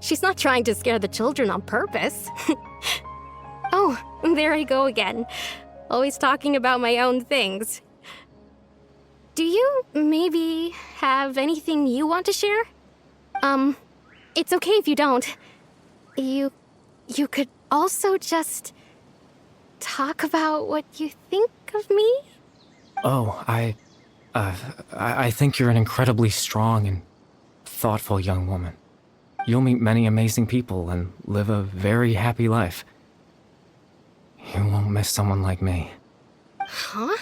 She's not trying to scare the children on purpose. Oh, there I go again. Always talking about my own things. Do you maybe have anything you want to share? It's okay if you don't. You could also just talk about what you think of me? Oh, I think you're an incredibly strong and thoughtful young woman. You'll meet many amazing people and live a very happy life. You won't miss someone like me. Huh?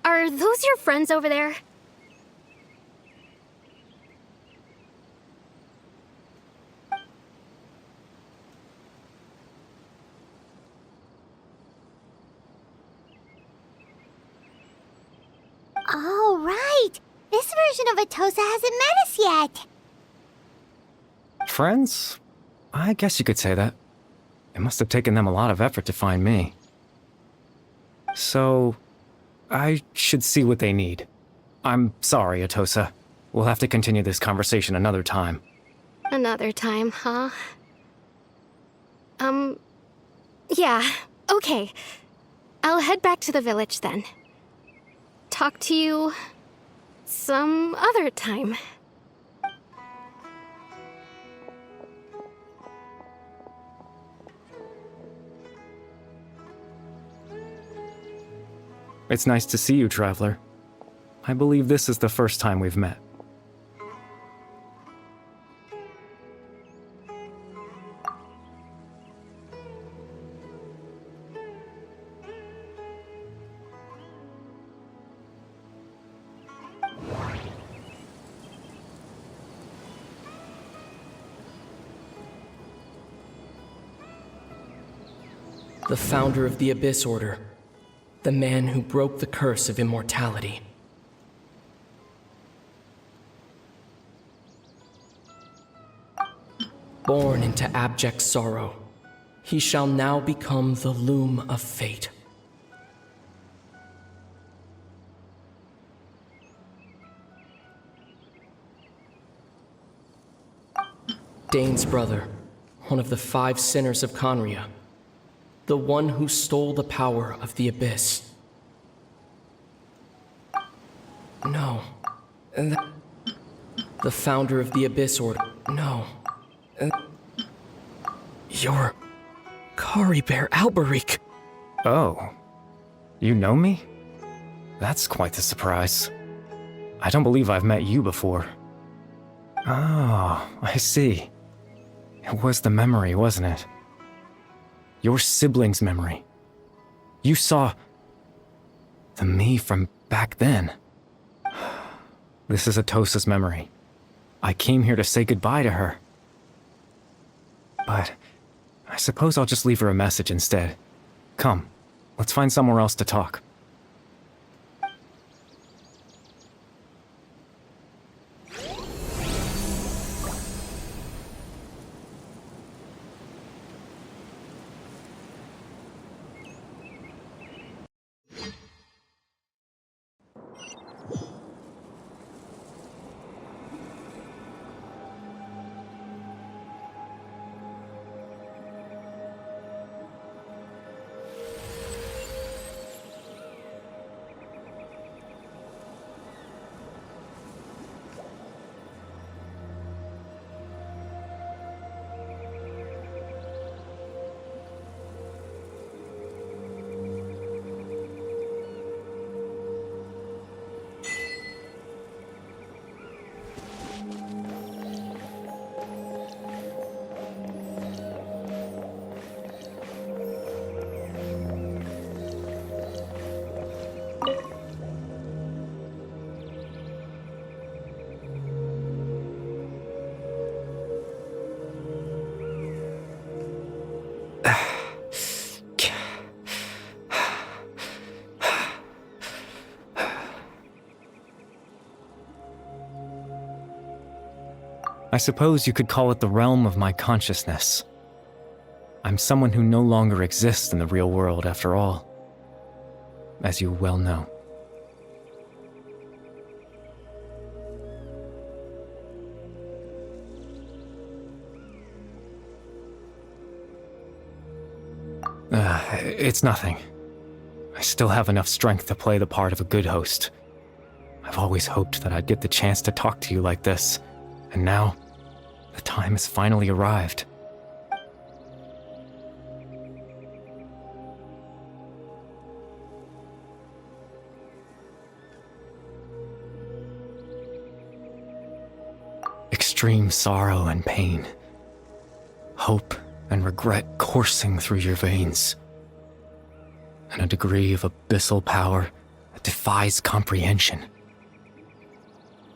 Are those your friends over there? Oh, right! This version of Atosa hasn't met us yet! Friends? I guess you could say that. It must have taken them a lot of effort to find me. So, I should see what they need. I'm sorry, Atosa. We'll have to continue this conversation another time. Another time, huh? Yeah, okay. I'll head back to the village then. Talk to you some other time. It's nice to see you, Traveler. I believe this is the first time we've met. The founder of the Abyss Order. The man who broke the curse of immortality. Born into abject sorrow, he shall now become the loom of fate. Dane's brother, one of the 5 sinners of Conria. The one who stole the power of the Abyss. No. The founder of the Abyss Order. No. You're Kari Bear Alberic. Oh. You know me? That's quite the surprise. I don't believe I've met you before. Oh, I see. It was the memory, wasn't it? Your sibling's memory. You saw the me from back then. This is Atosa's memory. I came here to say goodbye to her. But I suppose I'll just leave her a message instead. Come, let's find somewhere else to talk. I suppose you could call it the realm of my consciousness. I'm someone who no longer exists in the real world after all, as you well know. It's nothing. I still have enough strength to play the part of a good host. I've always hoped that I'd get the chance to talk to you like this, and now, the time has finally arrived. extreme sorrow and pain. Hope and regret coursing through your veins. And a degree of abyssal power that defies comprehension.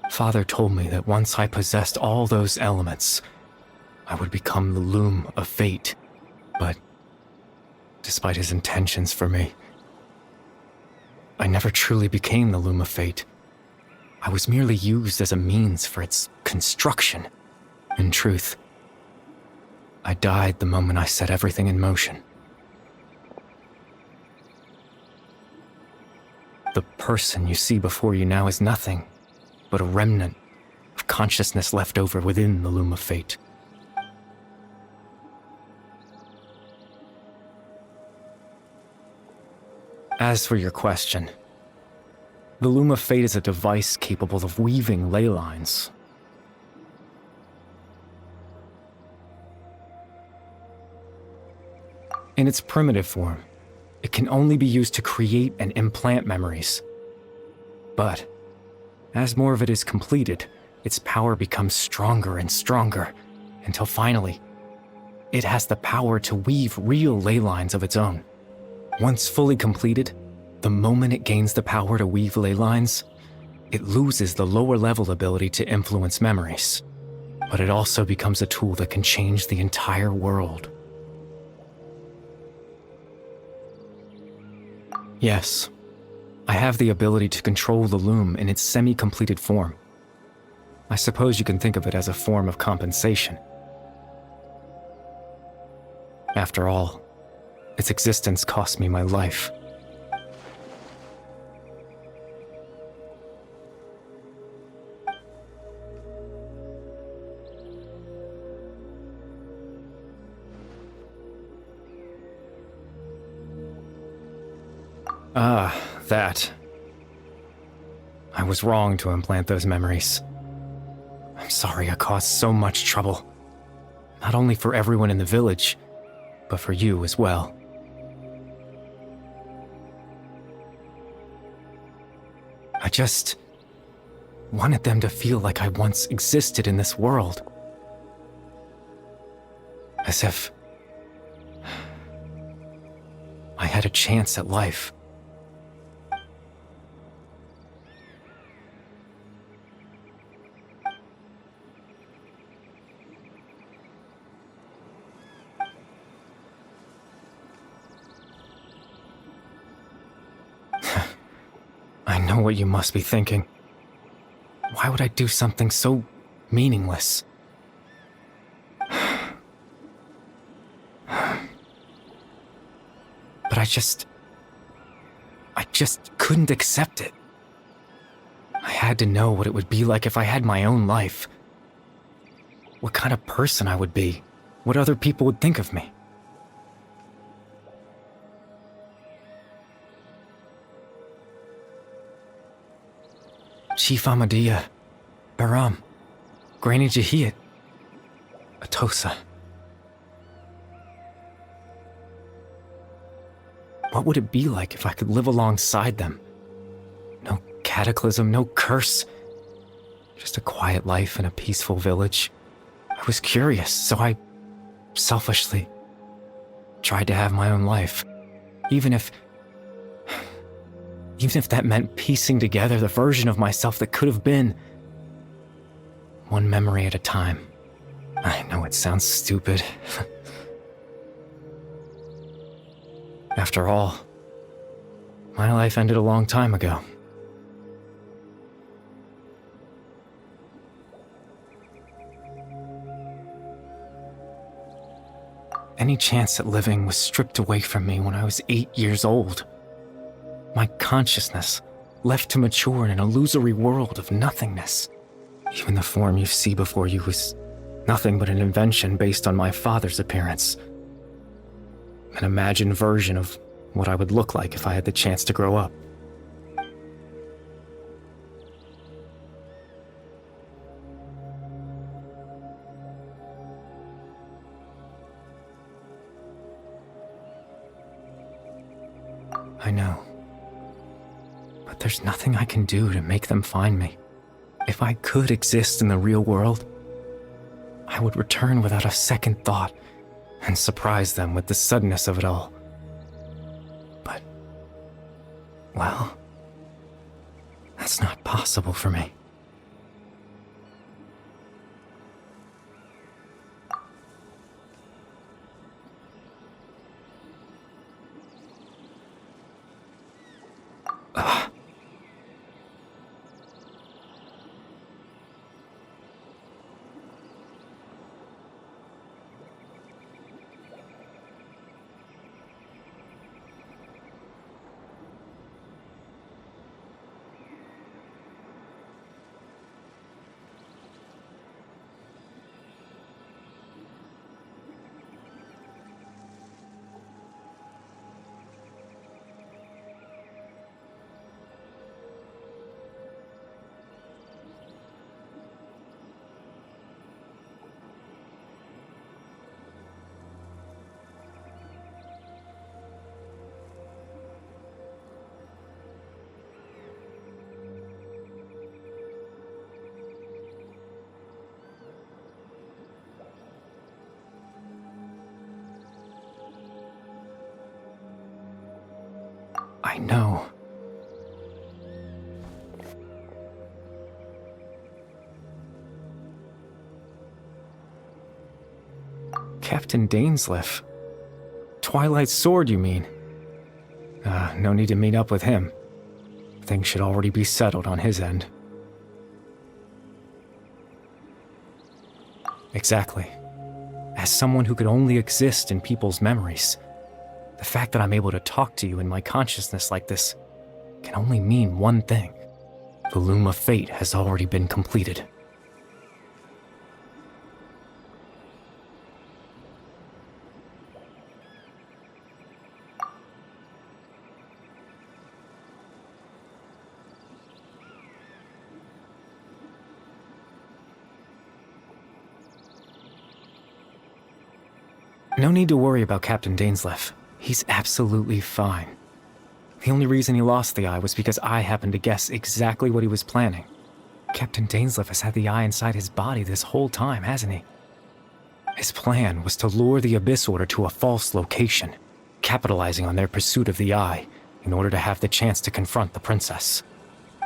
Father told me that once I possessed all those elements, I would become the loom of fate. But despite his intentions for me, I never truly became the loom of fate. I was merely used as a means for its construction. In truth, I died the moment I set everything in motion. The person you see before you now is nothing but a remnant of consciousness left over within the loom of fate. As for your question, the loom of fate is a device capable of weaving ley lines. In its primitive form, it can only be used to create and implant memories. But as more of it is completed, its power becomes stronger and stronger, until finally, it has the power to weave real ley lines of its own. Once fully completed, the moment it gains the power to weave ley lines, it loses the lower level ability to influence memories. But it also becomes a tool that can change the entire world. Yes, I have the ability to control the loom in its semi-completed form. I suppose you can think of it as a form of compensation. After all, its existence cost me my life. Ah, that. I was wrong to implant those memories. I'm sorry I caused so much trouble. Not only for everyone in the village, but for you as well. I just wanted them to feel like I once existed in this world. As if I had a chance at life. I know what you must be thinking. Why would I do something so meaningless? But I just couldn't accept it. I had to know what it would be like if I had my own life. What kind of person I would be. What other people would think of me. Chief Ahmadiyya, Baram, Granny Jahiyat, Atosa. What would it be like if I could live alongside them? No cataclysm, no curse. Just a quiet life in a peaceful village. I was curious, so I selfishly tried to have my own life. Even if that meant piecing together the version of myself that could have been. One memory at a time. I know it sounds stupid. After all, my life ended a long time ago. Any chance at living was stripped away from me when I was 8 years old. My consciousness left to mature in an illusory world of nothingness. Even the form you see before you was nothing but an invention based on my father's appearance. An imagined version of what I would look like if I had the chance to grow up. I know. But there's nothing I can do to make them find me. If I could exist in the real world, I would return without a second thought and surprise them with the suddenness of it all. But, well, that's not possible for me. I know. Captain Dainsleif. Twilight's sword, you mean? No need to meet up with him. Things should already be settled on his end. Exactly. As someone who could only exist in people's memories, the fact that I'm able to talk to you in my consciousness like this can only mean one thing. The Loom of Fate has already been completed. No need to worry about Captain Dainsleif. He's absolutely fine. The only reason he lost the eye was because I happened to guess exactly what he was planning. Captain Dainsleif has had the eye inside his body this whole time, hasn't he? His plan was to lure the Abyss Order to a false location, capitalizing on their pursuit of the eye in order to have the chance to confront the princess.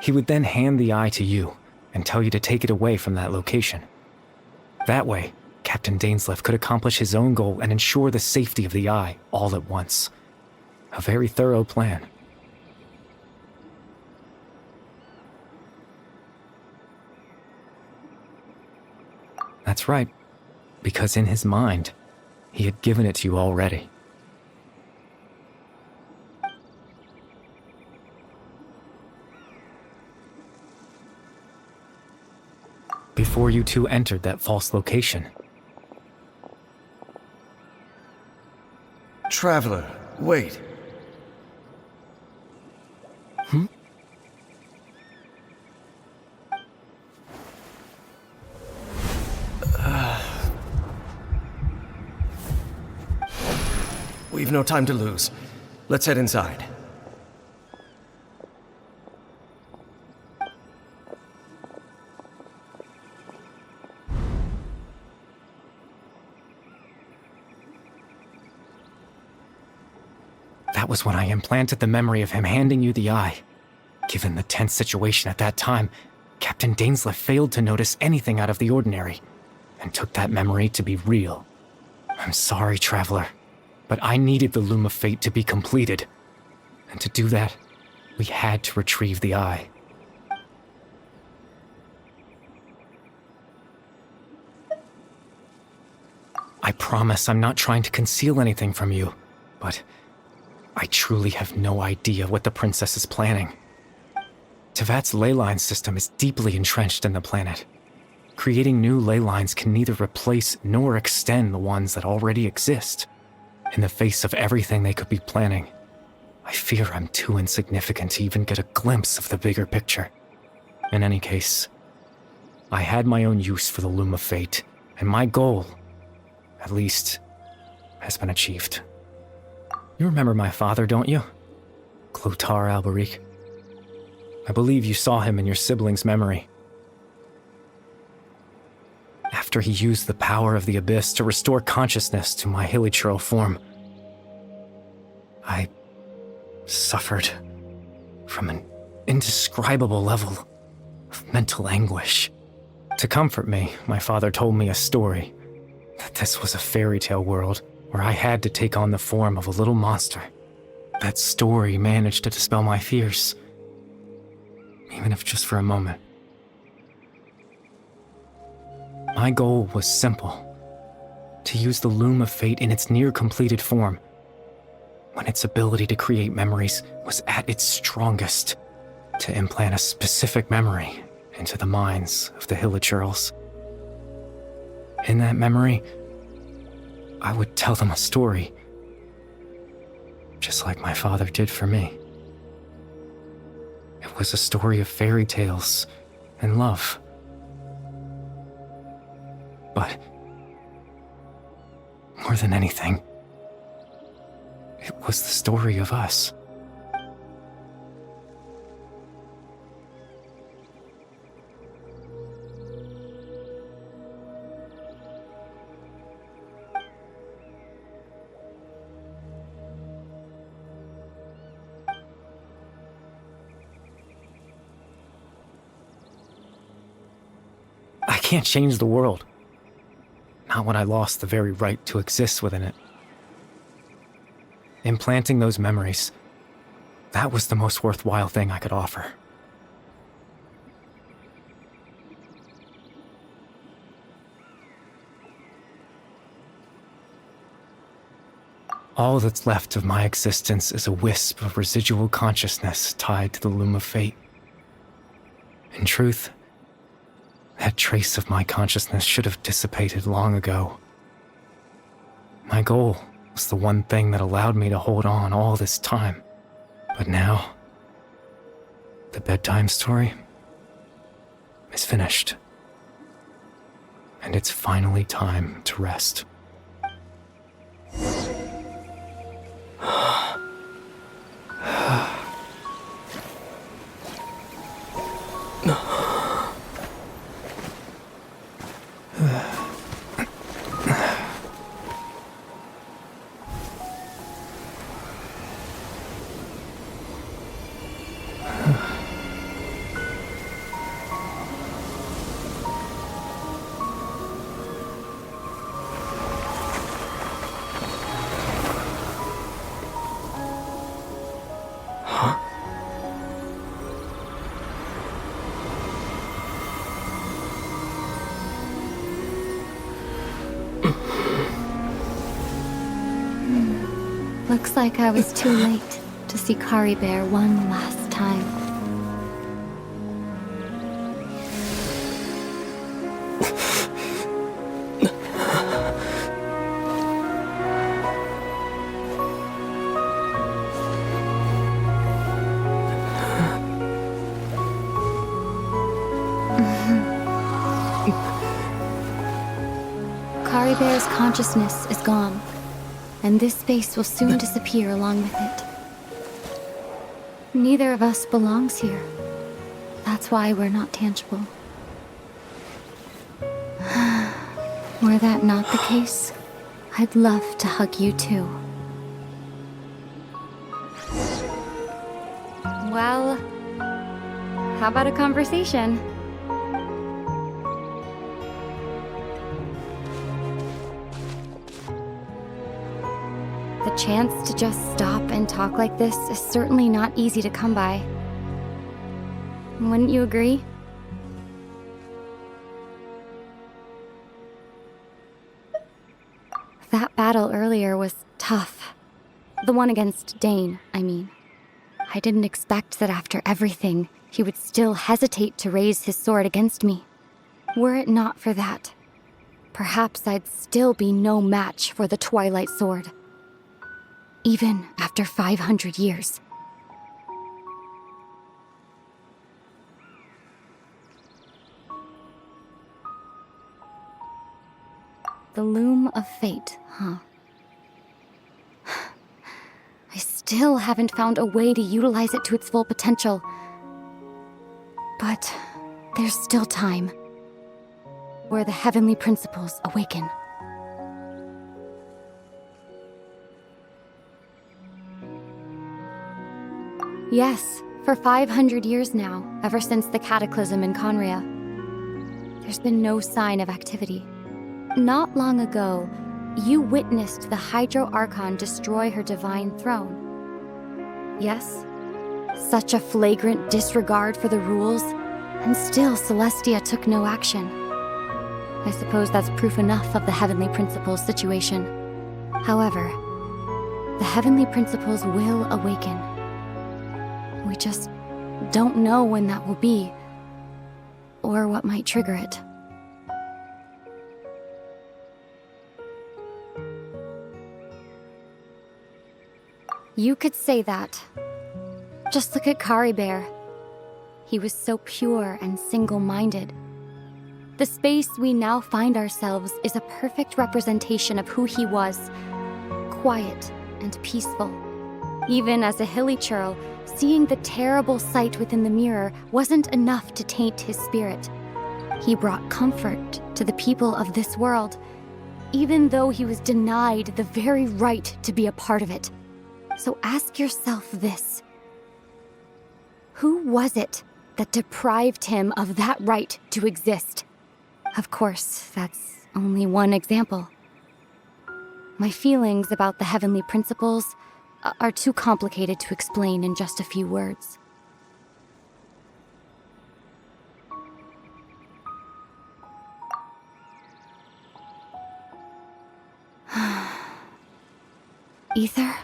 He would then hand the eye to you and tell you to take it away from that location. That way, Captain Dainsleif could accomplish his own goal and ensure the safety of the eye all at once. A very thorough plan. That's right, because in his mind, he had given it to you already. Before you two entered that false location. Traveler, wait. We've no time to lose. Let's head inside. That was when I implanted the memory of him handing you the eye. Given the tense situation at that time, Captain Dainsleif failed to notice anything out of the ordinary, and took that memory to be real. I'm sorry, Traveler, but I needed the Loom of Fate to be completed. And to do that, we had to retrieve the eye. I promise I'm not trying to conceal anything from you, but I truly have no idea what the princess is planning. Tevat's ley line system is deeply entrenched in the planet. Creating new ley lines can neither replace nor extend the ones that already exist. In the face of everything they could be planning, I fear I'm too insignificant to even get a glimpse of the bigger picture. In any case, I had my own use for the Loom of Fate, and my goal, at least, has been achieved. You remember my father, don't you? Clotar Alberic. I believe you saw him in your sibling's memory. After after he used the power of the Abyss to restore consciousness to my hilichurl form, I suffered from an indescribable level of mental anguish. To comfort me, my father told me a story, that this was a fairy tale world where I had to take on the form of a little monster. That story managed to dispel my fears, even if just for a moment. My goal was simple: to use the Loom of Fate in its near-completed form, when its ability to create memories was at its strongest, to implant a specific memory into the minds of the hilichurls. In that memory, I would tell them a story, just like my father did for me. It was a story of fairy tales and love. But more than anything, it was the story of us. I can't change the world. Not when I lost the very right to exist within it. Implanting those memories, that was the most worthwhile thing I could offer. All that's left of my existence is a wisp of residual consciousness tied to the Loom of Fate. In truth, that trace of my consciousness should have dissipated long ago. My goal was the one thing that allowed me to hold on all this time. But now, the bedtime story is finished. And it's finally time to rest. Looks like I was too late to see Kari Bear one last time. Kari Bear's consciousness is gone, and this space will soon disappear along with it. Neither of us belongs here. That's why we're not tangible. Were that not the case, I'd love to hug you too. Well, how about a conversation? The chance to just stop and talk like this is certainly not easy to come by. Wouldn't you agree? That battle earlier was tough. The one against Dane, I mean. I didn't expect that after everything, he would still hesitate to raise his sword against me. Were it not for that, perhaps I'd still be no match for the Twilight Sword. Even after 500 years. The Loom of Fate, huh? I still haven't found a way to utilize it to its full potential. But there's still time. where the heavenly principles awaken. Yes, for 500 years now, ever since the cataclysm in Conria, there's been no sign of activity. Not long ago, you witnessed the Hydro Archon destroy her divine throne. Yes, such a flagrant disregard for the rules, and still Celestia took no action. I suppose that's proof enough of the Heavenly Principles situation. However, the Heavenly Principles will awaken. We just don't know when that will be, or what might trigger it. You could say that. Just look at Caribert. He was so pure and single-minded. The space we now find ourselves is a perfect representation of who he was. Quiet and peaceful. Even as a hilly churl, seeing the terrible sight within the mirror wasn't enough to taint his spirit. He brought comfort to the people of this world, even though he was denied the very right to be a part of it. So ask yourself this. Who was it that deprived him of that right to exist? Of course, that's only one example. My feelings about the heavenly principles are too complicated to explain in just a few words. Ether?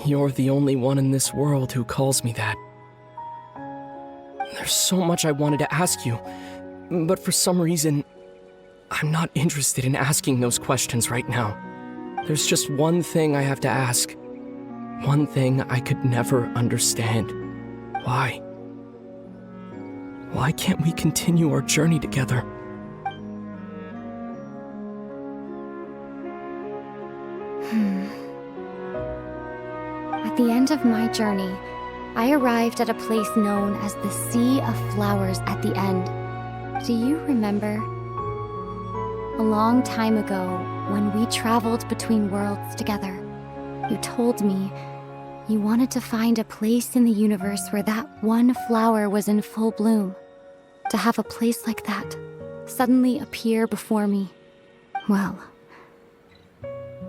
You're the only one in this world who calls me that. There's so much I wanted to ask you, but for some reason, I'm not interested in asking those questions right now. There's just one thing I have to ask. One thing I could never understand. Why? Why can't we continue our journey together? At the end of my journey, I arrived at a place known as the Sea of Flowers at the end. Do you remember? A long time ago, when we traveled between worlds together, you told me you wanted to find a place in the universe where that one flower was in full bloom. To have a place like that suddenly appear before me, well,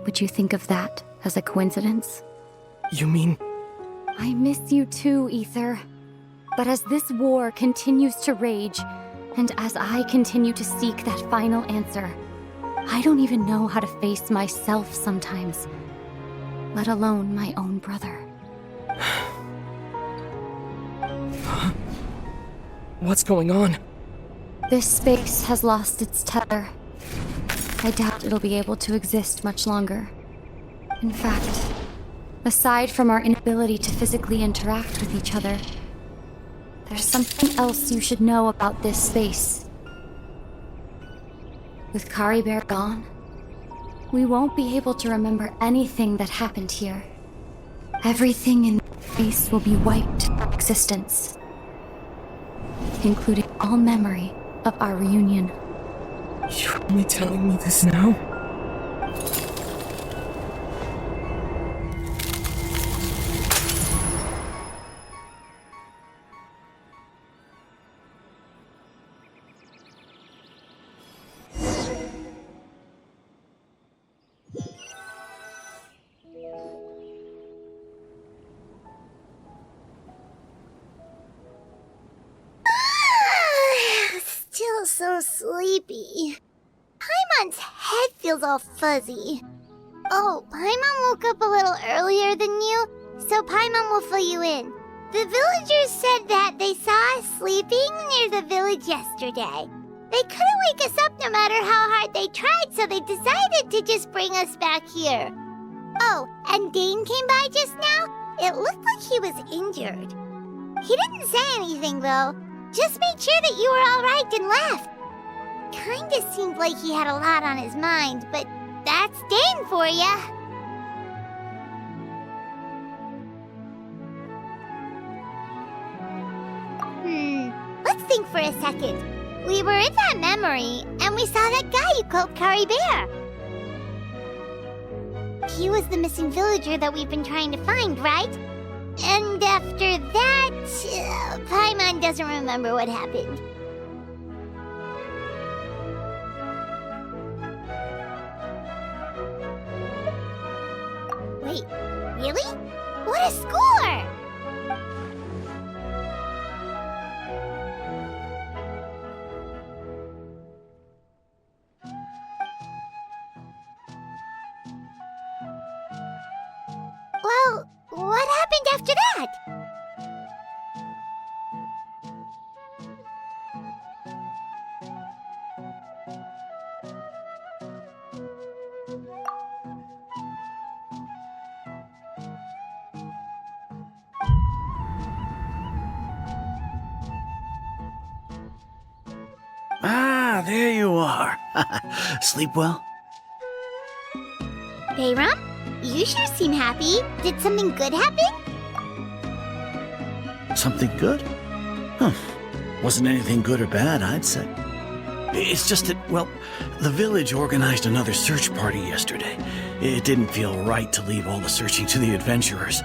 would you think of that as a coincidence? You mean... I miss you too, Ether. But as this war continues to rage, and as I continue to seek that final answer, I don't even know how to face myself sometimes, let alone my own brother. What's going on? This space has lost its tether. I doubt it'll be able to exist much longer. In fact, aside from our inability to physically interact with each other, there's something else you should know about this space. With Caribert gone, we won't be able to remember anything that happened here. Everything in space will be wiped from existence, including all memory of our reunion. You're only telling me this now? Still so sleepy. Paimon's head feels all fuzzy. Oh, Paimon woke up a little earlier than you, so Paimon will fill you in. The villagers said that they saw us sleeping near the village yesterday. They couldn't wake us up no matter how hard they tried, so they decided to just bring us back here. Oh, and Dane came by just now. It looked like he was injured. He didn't say anything, though. Just made sure that you were alright and left. Kinda seemed like he had a lot on his mind, but that's Dane for ya. think for a second. We were in that memory, and we saw that guy you called Kari Bear. He was the missing villager that we've been trying to find, right? And after that, Paimon doesn't remember what happened. Wait, really? What a score! Well, what happened after that? Ah, there you are. Sleep well? Bayram? You sure seem happy. Did something good happen? Something good? Huh. Wasn't anything good or bad, I'd say. It's just that, well, the village organized another search party yesterday. It didn't feel right to leave all the searching to the adventurers.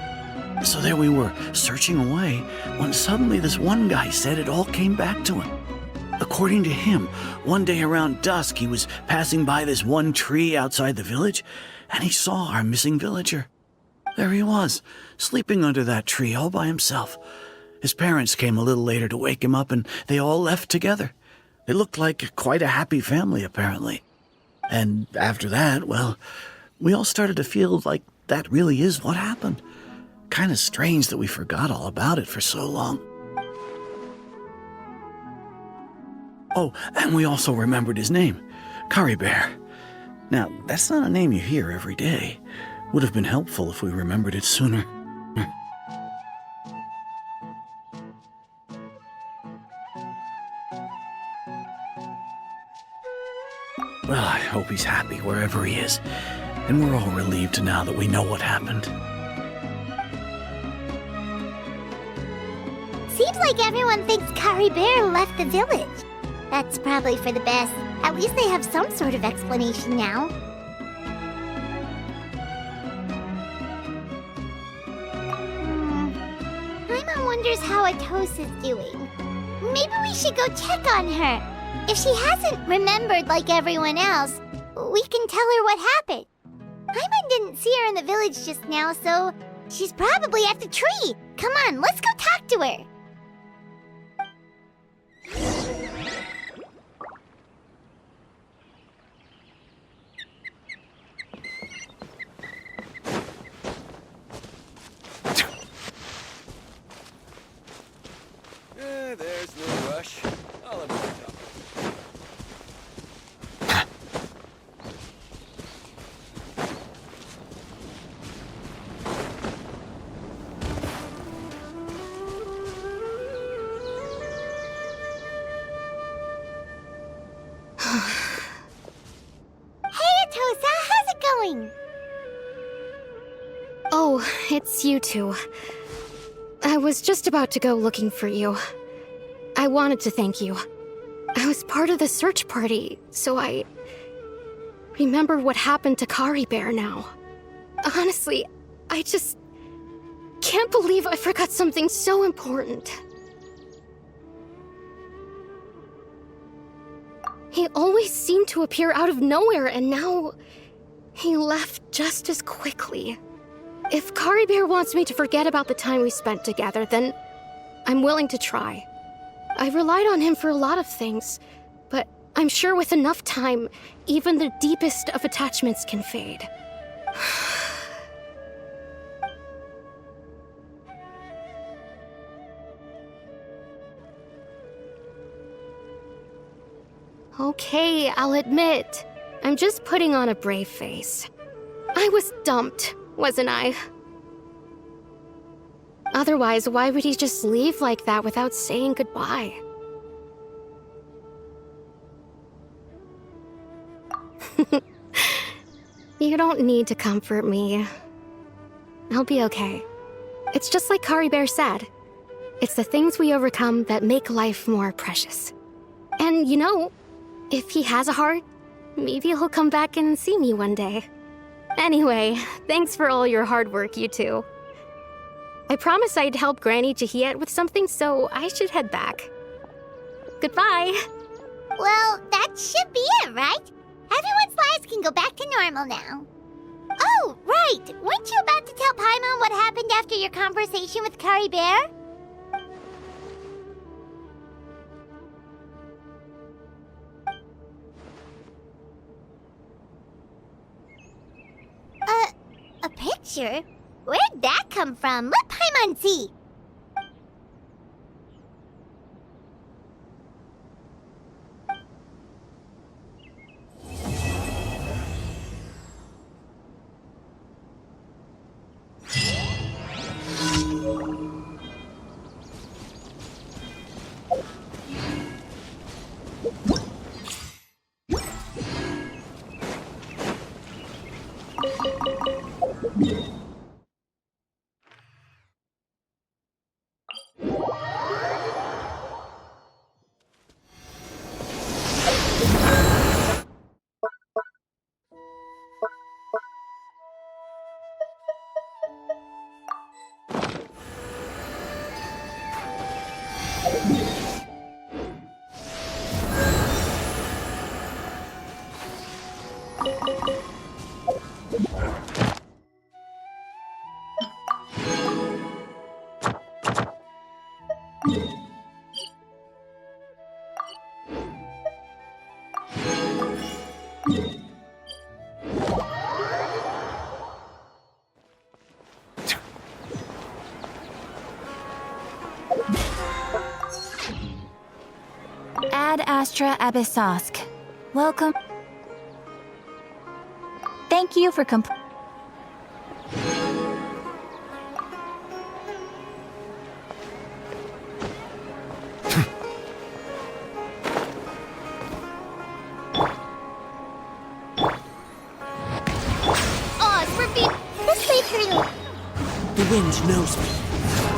So there we were, searching away, when suddenly this one guy said it all came back to him. According to him, one day around dusk he was passing by this one tree outside the village, and he saw our missing villager. There he was, sleeping under that tree all by himself. His parents came a little later to wake him up, and they all left together. They looked like quite a happy family, apparently. And after that, well, we all started to feel like that really is what happened. Kind of strange that we forgot all about it for so long. Oh, and we also remembered his name, Kari Bear. Now, that's not a name you hear every day. Would have been helpful if we remembered it sooner. Well, I hope he's happy wherever he is, and we're all relieved now that we know what happened. Seems like everyone thinks Kari Bear left the village. That's probably for the best. At least they have some sort of explanation now. Paimon wonders how Atos is doing. Maybe we should go check on her. If she hasn't remembered like everyone else, we can tell her what happened. Paimon didn't see her in the village just now, so she's probably at the tree. Come on, let's go talk to her. There's no rush. I'll have more talk. Hey, Atosa, how's it going? Oh, it's you two. I was just about to go looking for you. I wanted to thank you. I was part of the search party, so I remember what happened to Kari Bear now. Honestly, I just can't believe I forgot something so important. He always seemed to appear out of nowhere, and now he left just as quickly. If Kari Bear wants me to forget about the time we spent together, then I'm willing to try. I relied on him for a lot of things, but I'm sure with enough time, even the deepest of attachments can fade. Okay, I'll admit, I'm just putting on a brave face. I was dumped, wasn't I? Otherwise, why would he just leave like that without saying goodbye? You don't need to comfort me. I'll be okay. It's just like Kari Bear said. It's the things we overcome that make life more precious. And you know, if he has a heart, maybe he'll come back and see me one day. Anyway, thanks for all your hard work, you two. I promised I'd help Granny Jahiet with something, so I should head back. Goodbye! Well, that should be it, right? Everyone's lives can go back to normal now. Oh, right! Weren't you about to tell Paimon what happened after your conversation with Curry Bear? A picture? Where'd that come from? Let Paimon see! Ad Astra Abyssosk. Welcome. Thank you for This way through. The wind knows me.